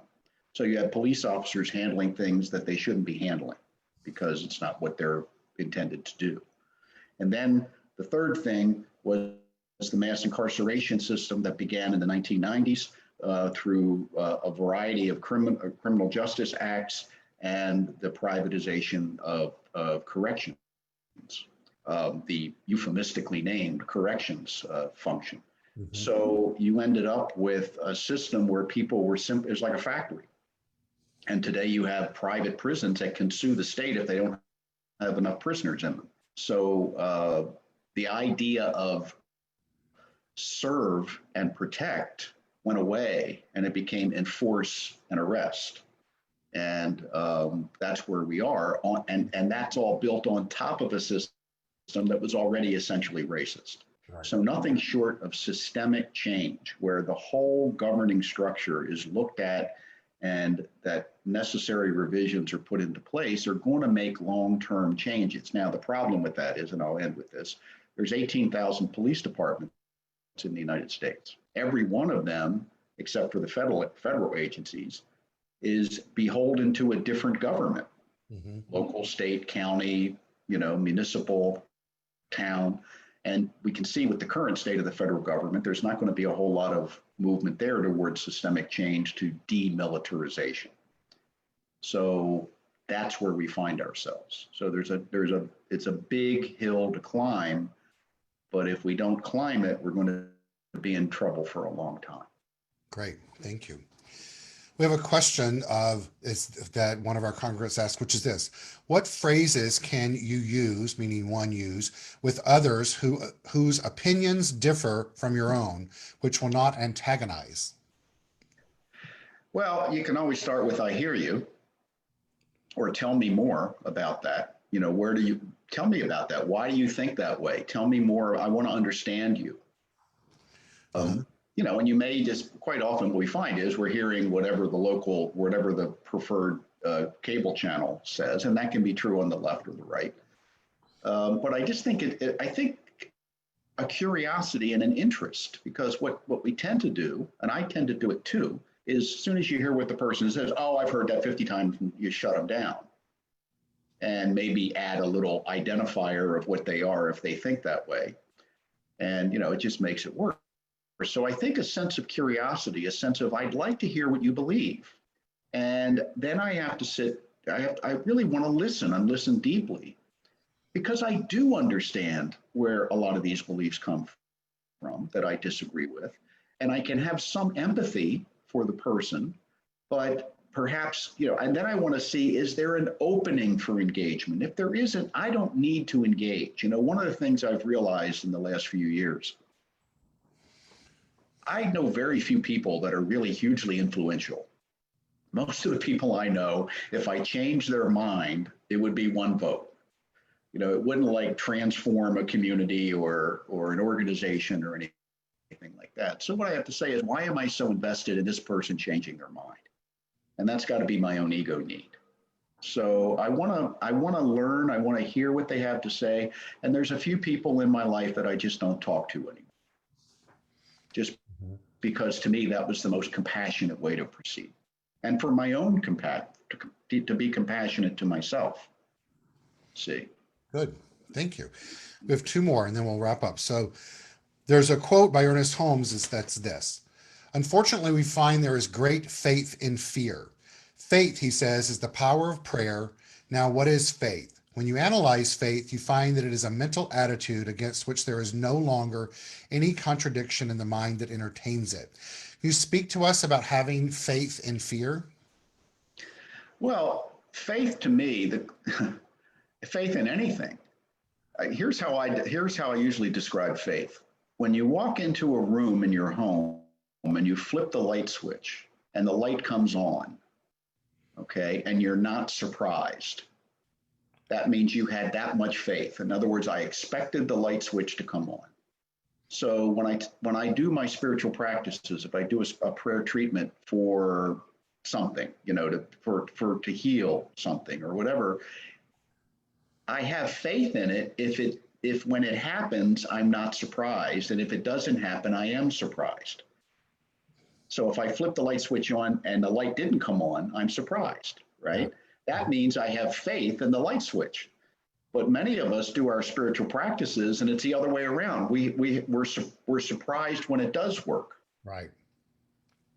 So you have police officers handling things that they shouldn't be handling because it's not what they're intended to do. And then the third thing was the mass incarceration system that began in the 1990s through a variety of criminal justice acts and the privatization of corrections, the euphemistically named corrections function. Mm-hmm. So you ended up with a system where people were it's like a factory. And today you have private prisons that can sue the state if they don't have enough prisoners in them. So the idea of serve and protect went away, and it became enforce and arrest. And that's where we are. And that's all built on top of a system that was already essentially racist. Right. So nothing short of systemic change, where the whole governing structure is looked at and that necessary revisions are put into place, are going to make long-term changes. Now, the problem with that is, and I'll end with this, there's 18,000 police departments in the United States. Every one of them, except for the federal agencies, is beholden to a different government, mm-hmm. Local, state, county, municipal, town. And we can see with the current state of the federal government, there's not going to be a whole lot of movement there towards systemic change to demilitarization. So that's where we find ourselves. So it's a big hill to climb, but if we don't climb it, we're going to be in trouble for a long time. Great, thank you. We have a question that one of our congregants asked, which is this: what phrases can you use, meaning one use, with others whose opinions differ from your own, which will not antagonize? Well, you can always start with "I hear you," or "Tell me more about that." Where do you tell me about that? Why do you think that way? Tell me more. I want to understand you. And you may just, quite often what we find is we're hearing whatever the preferred cable channel says, and that can be true on the left or the right. But I just think I think a curiosity and an interest, because what we tend to do, and I tend to do it too, is as soon as you hear what the person says, "Oh, I've heard that 50 times," and you shut them down. and maybe add a little identifier of what they are if they think that way. And, it just makes it worse. So I think a sense of curiosity, a sense of, I'd like to hear what you believe. And then I have to sit, I really want to listen and listen deeply, because I do understand where a lot of these beliefs come from that I disagree with. And I can have some empathy for the person, but perhaps, and then I want to see, is there an opening for engagement? If there isn't, I don't need to engage. One of the things I've realized in the last few years, I know very few people that are really hugely influential. Most of the people I know, if I change their mind, it would be one vote. It wouldn't like transform a community or an organization or anything like that. So what I have to say is, why am I so invested in this person changing their mind? And that's got to be my own ego need. So I want to learn. I want to hear what they have to say. And there's a few people in my life that I just don't talk to anymore. Just because to me, that was the most compassionate way to proceed. And for my own to be compassionate to myself. See. Good. Thank you. We have two more and then we'll wrap up. So there's a quote by Ernest Holmes that's this: unfortunately, we find there is great faith in fear. Faith, he says, is the power of prayer. Now, what is faith? When you analyze faith, you find that it is a mental attitude against which there is no longer any contradiction in the mind that entertains it. Can you speak to us about having faith in fear? Well, faith to me, faith in anything. Here's how I usually describe faith. When you walk into a room in your home and you flip the light switch and the light comes on, okay, and you're not surprised, that means you had that much faith. In other words, I expected the light switch to come on. So when I do my spiritual practices, if I do a prayer treatment for something, to heal something or whatever, I have faith in it. If when it happens, I'm not surprised, and if it doesn't happen, I am surprised. So if I flip the light switch on and the light didn't come on, I'm surprised, right? That means I have faith in the light switch. But many of us do our spiritual practices and it's the other way around. We're surprised when it does work. Right.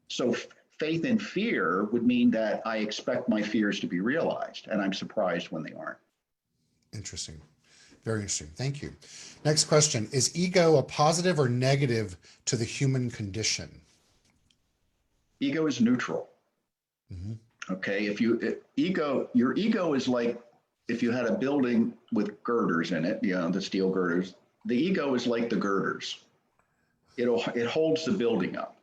So faith in fear would mean that I expect my fears to be realized and I'm surprised when they aren't. Interesting. Very interesting. Thank you. Next question. Is ego a positive or negative to the human condition? Ego is neutral. Mm-hmm. Okay. Your ego is like, if you had a building with girders in it, the steel girders, the ego is like the girders. It holds the building up.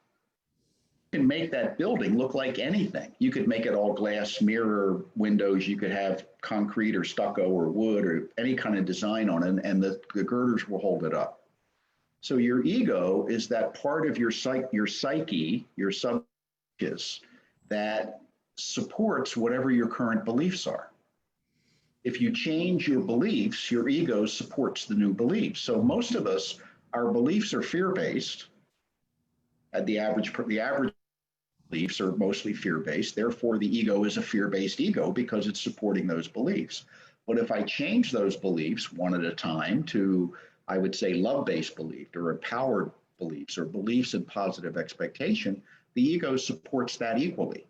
You can make that building look like anything. You could make it all glass, mirror windows. You could have concrete or stucco or wood or any kind of design on it, and the girders will hold it up. So your ego is that part of your psyche, your subconscious, that supports whatever your current beliefs are. If you change your beliefs, your ego supports the new beliefs. So most of us, our beliefs are fear-based. The average beliefs are mostly fear-based. Therefore, the ego is a fear-based ego because it's supporting those beliefs. But if I change those beliefs one at a time to, I would say, love-based belief or empowered beliefs or beliefs in positive expectation, the ego supports that equally.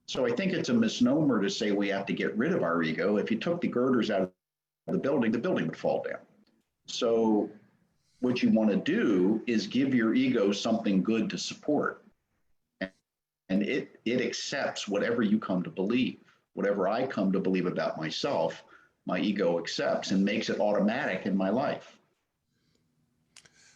So I think it's a misnomer to say we have to get rid of our ego. If you took the girders out of the building would fall down. So what you want to do is give your ego something good to support. And it accepts whatever you come to believe. Whatever I come to believe about myself, my ego accepts and makes it automatic in my life.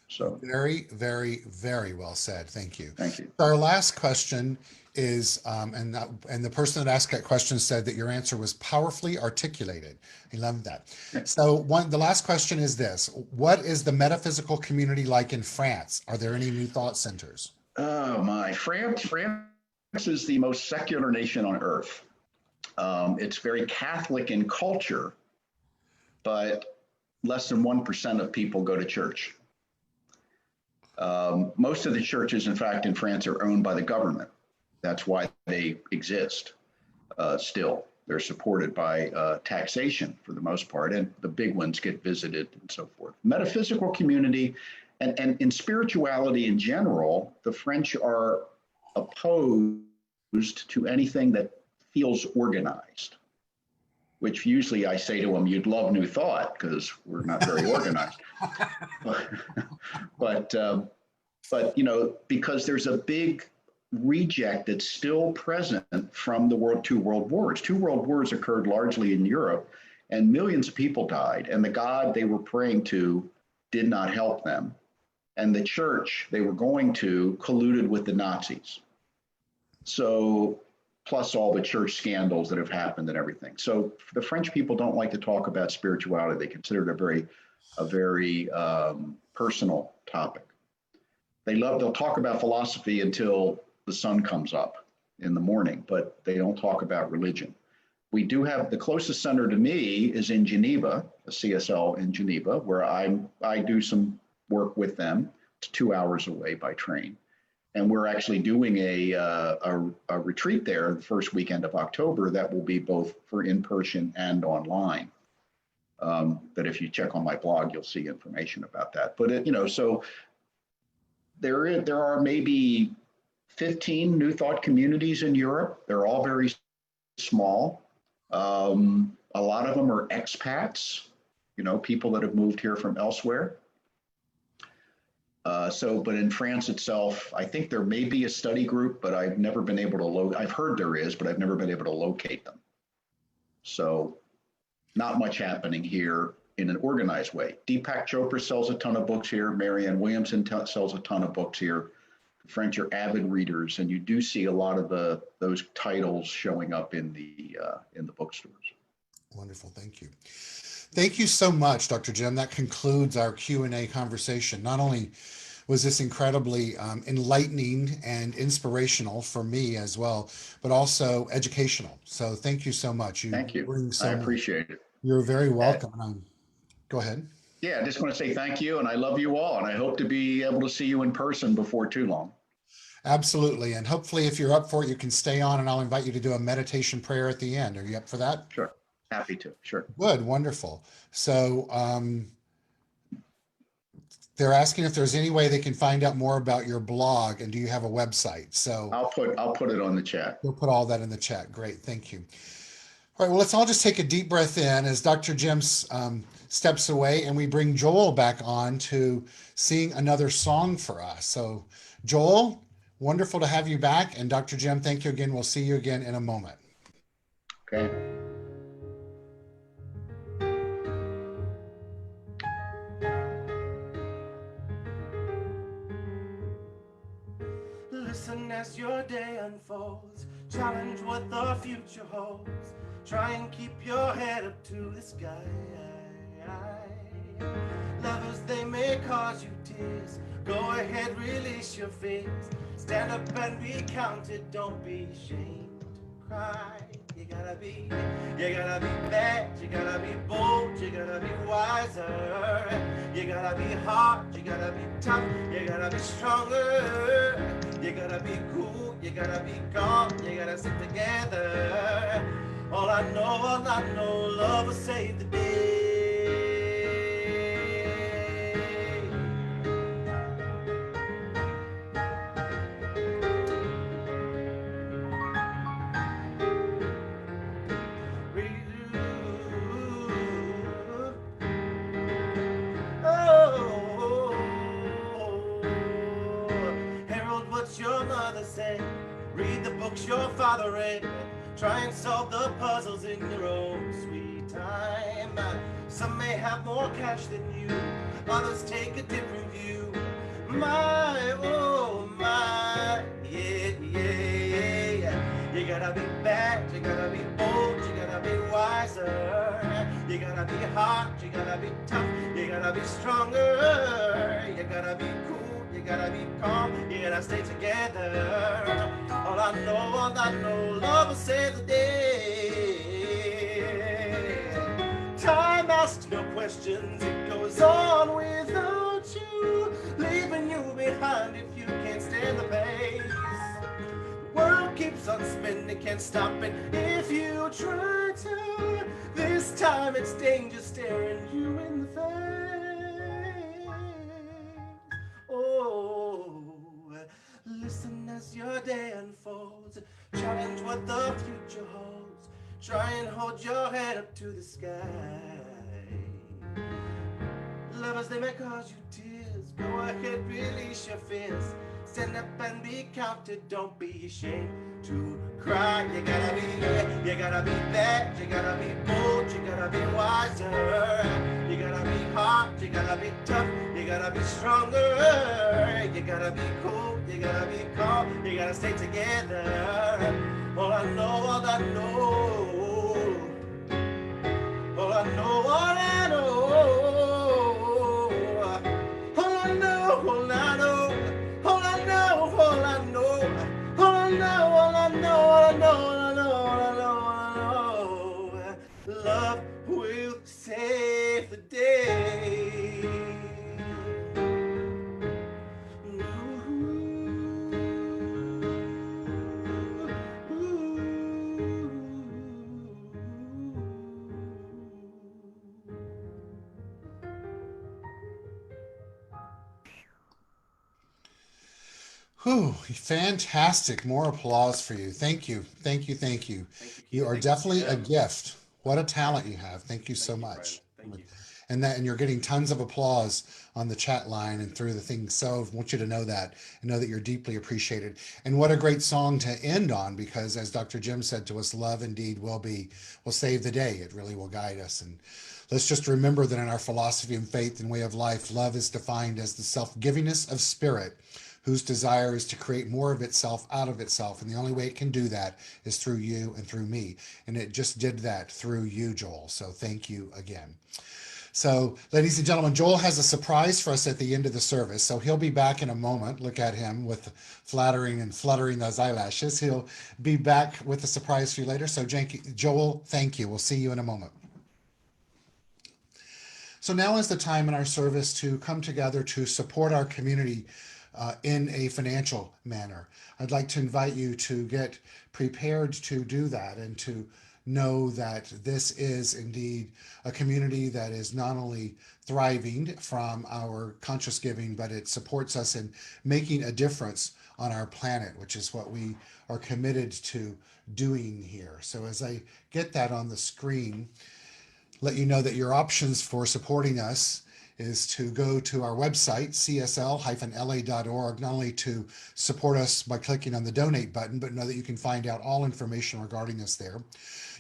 So very, very, very well said. Thank you. Thank you. Our last question is, and the person that asked that question said that your answer was powerfully articulated. I love that. So the last question is this: what is the metaphysical community like in France? Are there any new thought centers? Oh my, France is the most secular nation on earth. It's very Catholic in culture, but less than 1% of people go to church. Most of the churches, in fact, in France are owned by the government. That's why they exist still. They're supported by taxation for the most part, and the big ones get visited and so forth. Metaphysical community and in spirituality in general, the French are opposed to anything that feels organized, which usually I say to them, you'd love New Thought because we're not very organized. but you know, because there's a big reject that's still present from the two world wars. Two world wars occurred largely in Europe, and millions of people died, and the God they were praying to did not help them. And the church they were going to colluded with the Nazis. So, plus all the church scandals that have happened and everything. So the French people don't like to talk about spirituality. They consider it a very personal topic. They'll talk about philosophy until the sun comes up in the morning, but they don't talk about religion. We do have the closest center to me is in Geneva, the CSL in Geneva, where I do some work with them. It's 2 hours away by train. And we're actually doing a retreat there the first weekend of October that will be both for in-person and online. That if you check on my blog, you'll see information about that. But you know, so there are maybe 15 New Thought communities in Europe. They're all very small. A lot of them are expats, you know, people that have moved here from elsewhere. But in France itself, I think there may be a study group, but I've never been able to I've heard there is, but I've never been able to locate them. So not much happening here in an organized way. Deepak Chopra sells a ton of books here. Marianne Williamson sells a ton of books here. The French are avid readers, and you do see a lot of those titles showing up in the bookstores. Wonderful, thank you. Thank you so much, Dr. Jim. That concludes our Q&A conversation. Not only was this incredibly enlightening and inspirational for me as well, but also educational. So thank you so much. Thank you. I appreciate it. You're very welcome. Go ahead. Yeah, I just want to say thank you, and I love you all, and I hope to be able to see you in person before too long. Absolutely. And hopefully if you're up for it, you can stay on, and I'll invite you to do a meditation prayer at the end. Are you up for that? Sure. Happy to. Sure. Good. Wonderful. So they're asking if there's any way they can find out more about your blog, and do you have a website? So I'll put it on the chat. We'll put all that in the chat. Great. Thank you. All right. Well, let's all just take a deep breath in as Dr. Jim steps away, and we bring Joel back on to sing another song for us. So Joel, wonderful to have you back. And Dr. Jim, thank you again. We'll see you again in a moment. Okay. Listen as your day unfolds, challenge what the future holds, try and keep your head up to the sky. Lovers, they may cause you tears, go ahead, release your fears, stand up and be counted, don't be ashamed to cry. You gotta be bad, you gotta be bold, you gotta be wiser, you gotta be hard, you gotta be tough, you gotta be stronger, you gotta be cool, you gotta be calm, you gotta stick together. All I know, love will save the day. Your mother said, read the books your father read, try and solve the puzzles in your own sweet time. Some may have more cash than you, others take a different view. My, oh my, yeah. You gotta be bad, you gotta be bold, you gotta be wiser, you gotta be hard, you gotta be tough, you gotta be stronger, you gotta be cool, you gotta be calm, you gotta stay together. All I know, love will save the day. Time asks no questions, it goes on without you, leaving you behind if you can't stand the pace. The world keeps keeps on spinning, can't stop it if you try to. This time it's danger staring you in the face. Oh, listen as your day unfolds, challenge what the future holds, try and hold your head up to the sky. Lovers, they may cause you tears, go ahead, release your fears, stand up and be counted, don't be ashamed to cry. You gotta be there, you gotta be bad, you gotta be bold, you gotta be wiser, you gotta be hot, you gotta be tough, you gotta be stronger, you gotta be cool, you gotta be calm, you gotta stay together. All I know, all I know, all I know, all I know, all I know, all I know, all I know, all I know, all I know, all I know, all I know, all I know, all I know, love will save the day. Whew, fantastic. More applause for you. Thank you. Thank you. Thank you. Thank you, You Keith. are Thank you, definitely a Jim. gift. What a talent you have. Thank you so Thank you, friend. much. Thank you. And you're getting tons of applause on the chat line and through the thing. So I want you to know that and know that you're deeply appreciated. And what a great song to end on, because as Dr. Jim said to us, love indeed will save the day. It really will guide us. And let's just remember that in our philosophy and faith and way of life, love is defined as the self-givingness of spirit, whose desire is to create more of itself out of itself. And the only way it can do that is through you and through me. And it just did that through you, Joel. So thank you again. So, ladies and gentlemen, Joel has a surprise for us at the end of the service. So he'll be back in a moment. Look at him with flattering and fluttering those eyelashes. He'll be back with a surprise for you later. So Joel, thank you. We'll see you in a moment. So now is the time in our service to come together to support our community in a financial manner. I'd like to invite you to get prepared to do that and to know that this is indeed a community that is not only thriving from our conscious giving, but it supports us in making a difference on our planet, which is what we are committed to doing here. So as I get that on the screen, let you know that your options for supporting us is to go to our website, csl-la.org, not only to support us by clicking on the donate button, but know that you can find out all information regarding us there.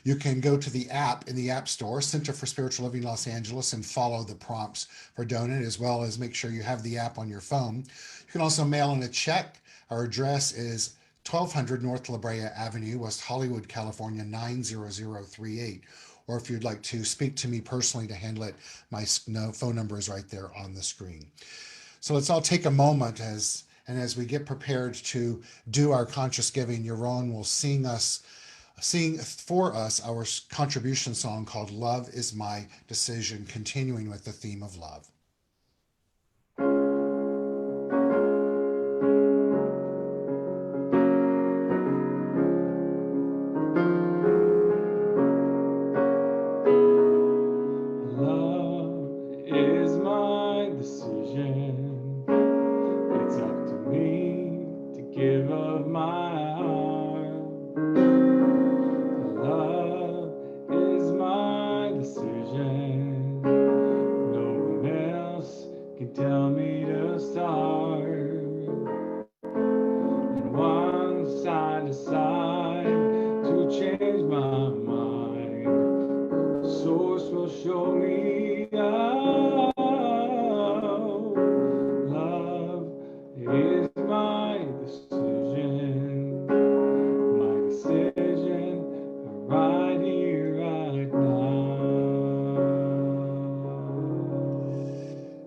You can go to the app in the App Store, Center for Spiritual Living Los Angeles, and follow the prompts for donate, as well as make sure you have the app on your phone. You can also mail in a check. Our address is 1200 North La Brea Avenue, West Hollywood, California, 90038. Or if you'd like to speak to me personally to handle it, my phone number is right there on the screen. So let's all take a moment as we get prepared to do our conscious giving. Yaron will sing for us our contribution song called Love is My Decision, continuing with the theme of love.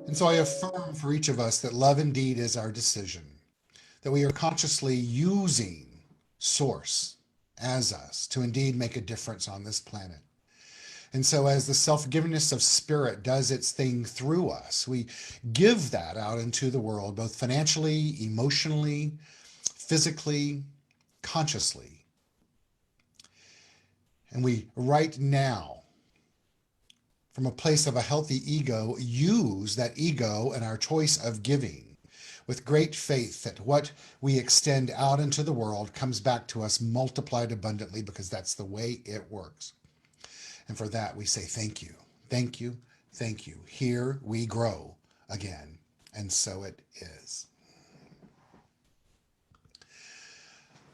And so I affirm for each of us that love indeed is our decision, that we are consciously using Source as us to indeed make a difference on this planet. And so as the self-givingness of spirit does its thing through us, we give that out into the world, both financially, emotionally, physically, consciously, And we right now, from a place of a healthy ego, use that ego and our choice of giving with great faith that what we extend out into the world comes back to us multiplied abundantly, because that's the way it works. And for that, we say thank you, thank you, thank you. Here we grow again. And so it is.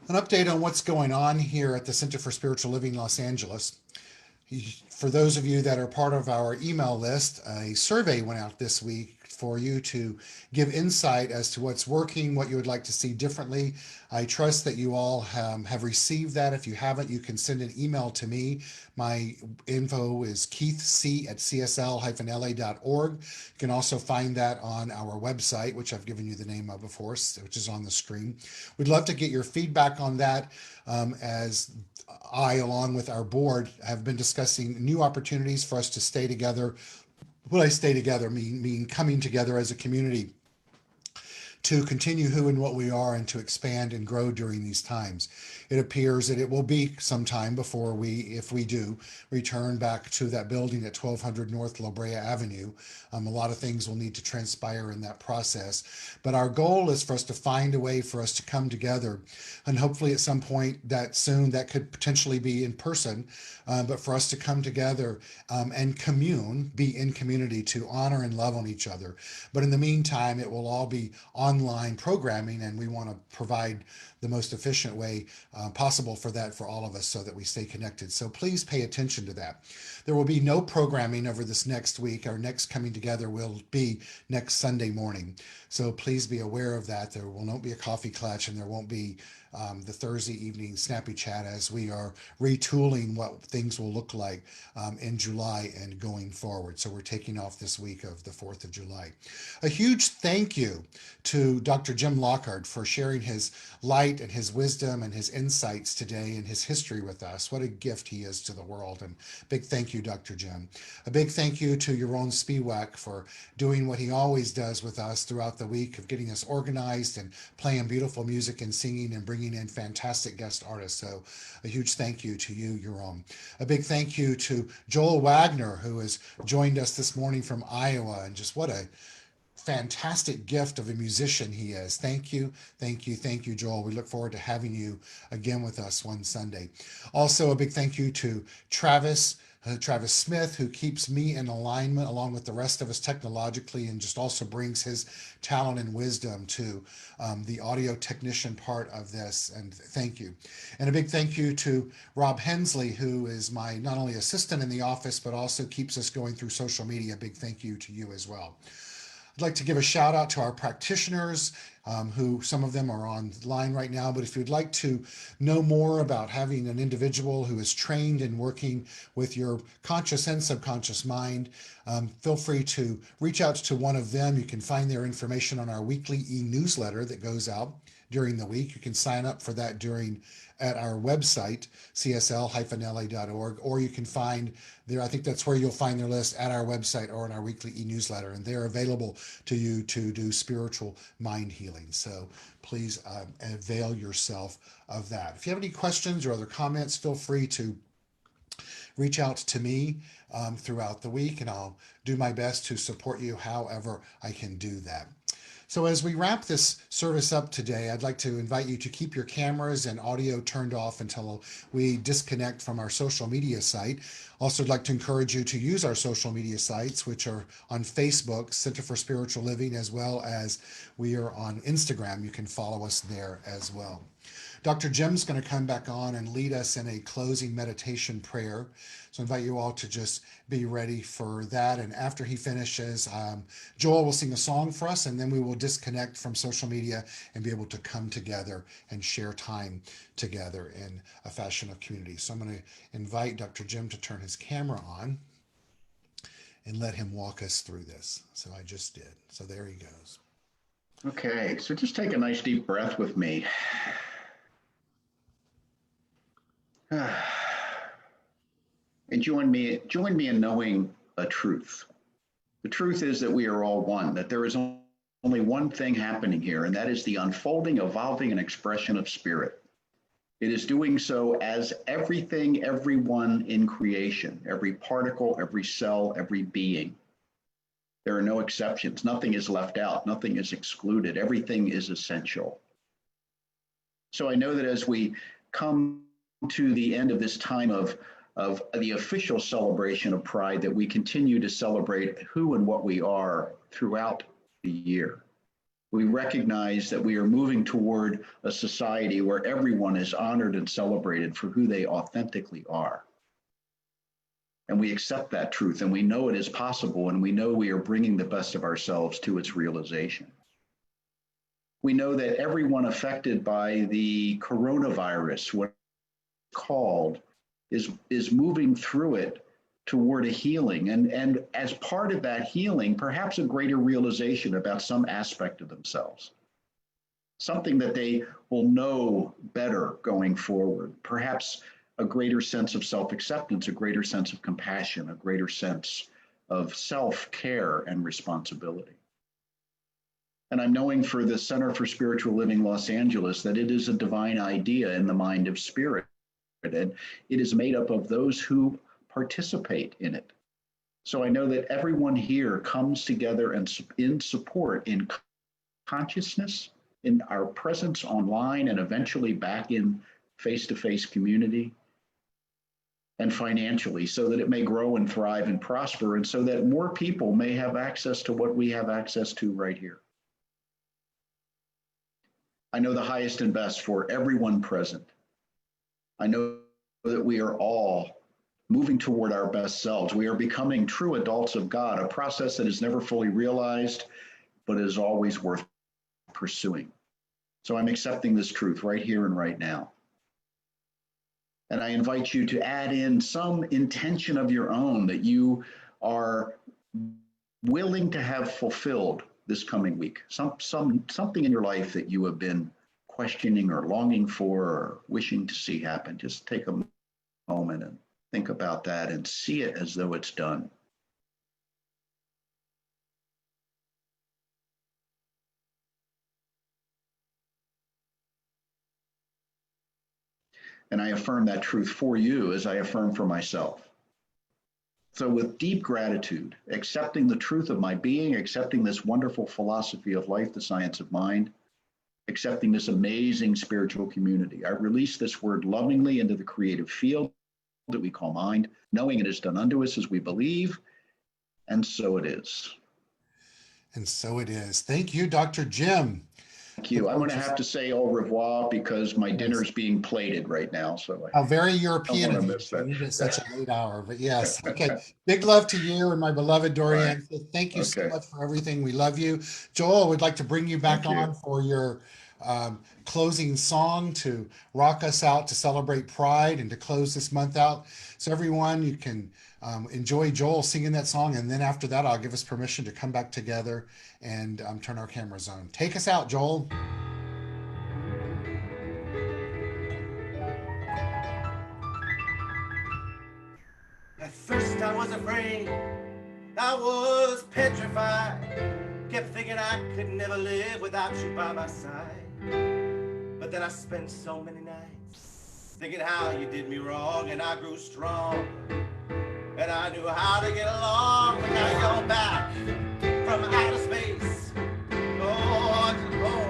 An update on what's going on here at the Center for Spiritual Living Los Angeles. For those of you that are part of our email list, a survey went out this week for you to give insight as to what's working, what you would like to see differently. I trust that you all have received that. If you haven't, you can send an email to me. My info is keithc@csl-la.org. You can also find that on our website, which I've given you the name of before, which is on the screen. We'd love to get your feedback on that, as I, along with our board, have been discussing new opportunities for us to stay together. When I stay together, mean coming together as a community to continue who and what we are and to expand and grow during these times. It appears that it will be some time before we, if we do, return back to that building at 1200 North La Brea Avenue. A lot of things will need to transpire in that process. But our goal is for us to find a way for us to come together, and hopefully at some point that soon that could potentially be in person, but for us to come together and commune, be in community, to honor and love on each other. But in the meantime, it will all be online programming, and we want to provide the most efficient way possible for that for all of us, so that we stay connected. So please pay attention to that. There will be no programming over this next week. Our next coming together will be next Sunday morning. So please be aware of that. There will not be a coffee clutch, and there won't be the Thursday evening snappy chat, as we are retooling what things will look like in July and going forward. So we're taking off this week of the 4th of July. A huge thank you to Dr. Jim Lockard for sharing his light and his wisdom and his insights today and his history with us. What a gift he is to the world. And big thank you, Dr. Jim. A big thank you to Yaron Spiwak for doing what he always does with us throughout the week, of getting us organized and playing beautiful music and singing and bringing in fantastic guest artists. So a huge thank you to you, Yaron. A big thank you to Joel Waggoner, who has joined us this morning from Iowa, and just what a fantastic gift of a musician he is. Thank you, thank you, thank you, Joel. We look forward to having you again with us one Sunday. Also, a big thank you to Travis Smith, who keeps me in alignment along with the rest of us technologically, and just also brings his talent and wisdom to the audio technician part of this. And thank you. And a big thank you to Rob Hensley, who is my not only assistant in the office, but also keeps us going through social media. A big thank you to you as well. I'd like to give a shout out to our practitioners, who some of them are online right now. But if you'd like to know more about having an individual who is trained in working with your conscious and subconscious mind, feel free to reach out to one of them. You can find their information on our weekly e-newsletter that goes out during the week. You can sign up for that at our website, csl-la.org, or you can find there, I think that's where you'll find their list, at our website or in our weekly e-newsletter, and they're available to you to do spiritual mind healing. So please avail yourself of that. If you have any questions or other comments, feel free to reach out to me throughout the week, and I'll do my best to support you however I can do that. So as we wrap this service up today, I'd like to invite you to keep your cameras and audio turned off until we disconnect from our social media site. Also, I'd like to encourage you to use our social media sites, which are on Facebook, Center for Spiritual Living, as well as we are on Instagram. You can follow us there as well. Dr. Jim's going to come back on and lead us in a closing meditation prayer. So I invite you all to just be ready for that. And after he finishes, Joel will sing a song for us, and then we will disconnect from social media and be able to come together and share time together in a fashion of community. So I'm going to invite Dr. Jim to turn his camera on and let him walk us through this. So I just did. So there he goes. Okay, so just take a nice deep breath with me. And join me in knowing a truth. The truth is that we are all one, that there is only one thing happening here, and that is the unfolding, evolving, and expression of spirit. It is doing so as everything, everyone in creation, every particle, every cell, every being. There are no exceptions. Nothing is left out. Nothing is excluded. Everything is essential. So I know that as we come to the end of this time of the official celebration of Pride, that we continue to celebrate who and what we are throughout the year. We recognize that we are moving toward a society where everyone is honored and celebrated for who they authentically are. And we accept that truth, and we know it is possible, and we know we are bringing the best of ourselves to its realization. We know that everyone affected by the coronavirus, what it's called, is moving through it toward a healing. And as part of that healing, perhaps a greater realization about some aspect of themselves, something that they will know better going forward, perhaps a greater sense of self-acceptance, a greater sense of compassion, a greater sense of self-care and responsibility. And I'm knowing for the Center for Spiritual Living Los Angeles that it is a divine idea in the mind of spirit. And it is made up of those who participate in it. So I know that everyone here comes together and in support, in consciousness, in our presence online, and eventually back in face-to-face community, and financially, so that it may grow and thrive and prosper, and so that more people may have access to what we have access to right here. I know the highest and best for everyone present. I know that we are all moving toward our best selves. We are becoming true adults of God, a process that is never fully realized, but is always worth pursuing. So I'm accepting this truth right here and right now. And I invite you to add in some intention of your own that you are willing to have fulfilled this coming week. Something in your life that you have been questioning or longing for or wishing to see happen. Just take a moment and think about that and see it as though it's done. And I affirm that truth for you as I affirm for myself. So with deep gratitude, accepting the truth of my being, accepting this wonderful philosophy of life, the science of mind, accepting this amazing spiritual community, I release this word lovingly into the creative field that we call mind, knowing it is done unto us as we believe, and so it is. And so it is. Thank you, Dr. Jim. Thank you. I'm going to have to say au revoir because my dinner's being plated right now. So how very European of you to eat at such a late hour. But yes, okay. Big love to you and my beloved Dorian. Right. Thank you so much for everything. We love you. Joel, we'd like to bring you back on for your closing song to rock us out to celebrate Pride and to close this month out. So everyone, you can enjoy Joel singing that song, and then after that, I'll give us permission to come back together and turn our cameras on. Take us out, Joel. At first I was afraid, I was petrified, kept thinking I could never live without you by my side. But then I spent so many nights thinking how you did me wrong, and I grew strong, and I knew how to get along. But now you're back from outer space.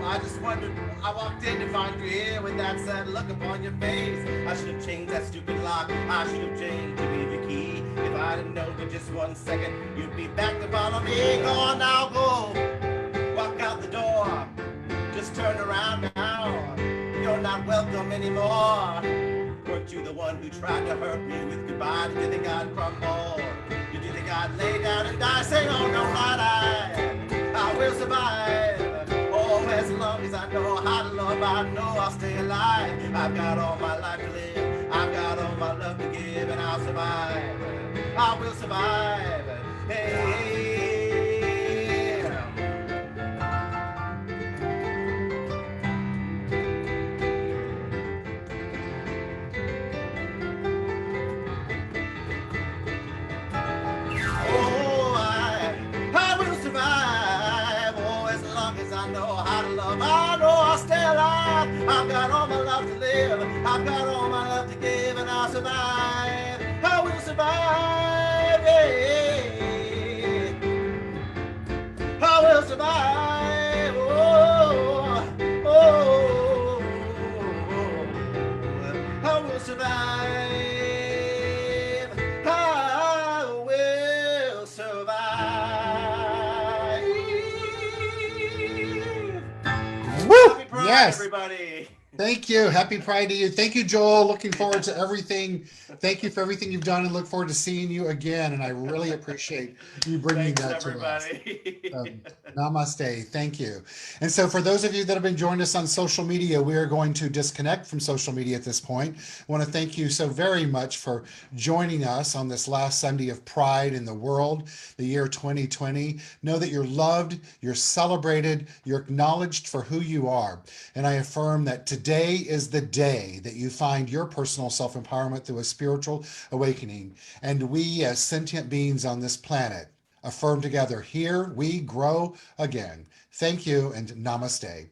I just wondered, I walked in to find you here with that sad look upon your face. I should have changed that stupid lock, I should have changed to be the key. If I'd have known for just 1 second, you'd be back to follow me. Go on now, go, walk out the door, just turn around now. You're not welcome anymore. Weren't you the one who tried to hurt me with goodbye? Did you think I'd crumble? Did you think I'd lay down and die? Say, oh no, not I will survive. Oh, as long as I know how to love, I know I'll stay alive. I've got all my life to live, I've got all my love to give, and I'll survive. I will survive. Hey. I've got all my life to live. I've got all my love to give and I'll survive. I will survive, yeah. I will survive, oh, oh, I will survive. I will survive. Woo! Happy Pride, Yes. everybody. Thank you. Happy Pride to you. Thank you, Joel. Looking forward to everything. Thank you for everything you've done and look forward to seeing you again. And I really appreciate you bringing Thanks, that to us. everybody. Namaste. Thank you. And so for those of you that have been joining us on social media, we are going to disconnect from social media at this point. I want to thank you so very much for joining us on this last Sunday of Pride in the world, the year 2020. Know that you're loved, you're celebrated, you're acknowledged for who you are. And I affirm that today is the day that you find your personal self-empowerment through a spiritual awakening. And we, as sentient beings on this planet, affirm together, here we grow again. Thank you and namaste.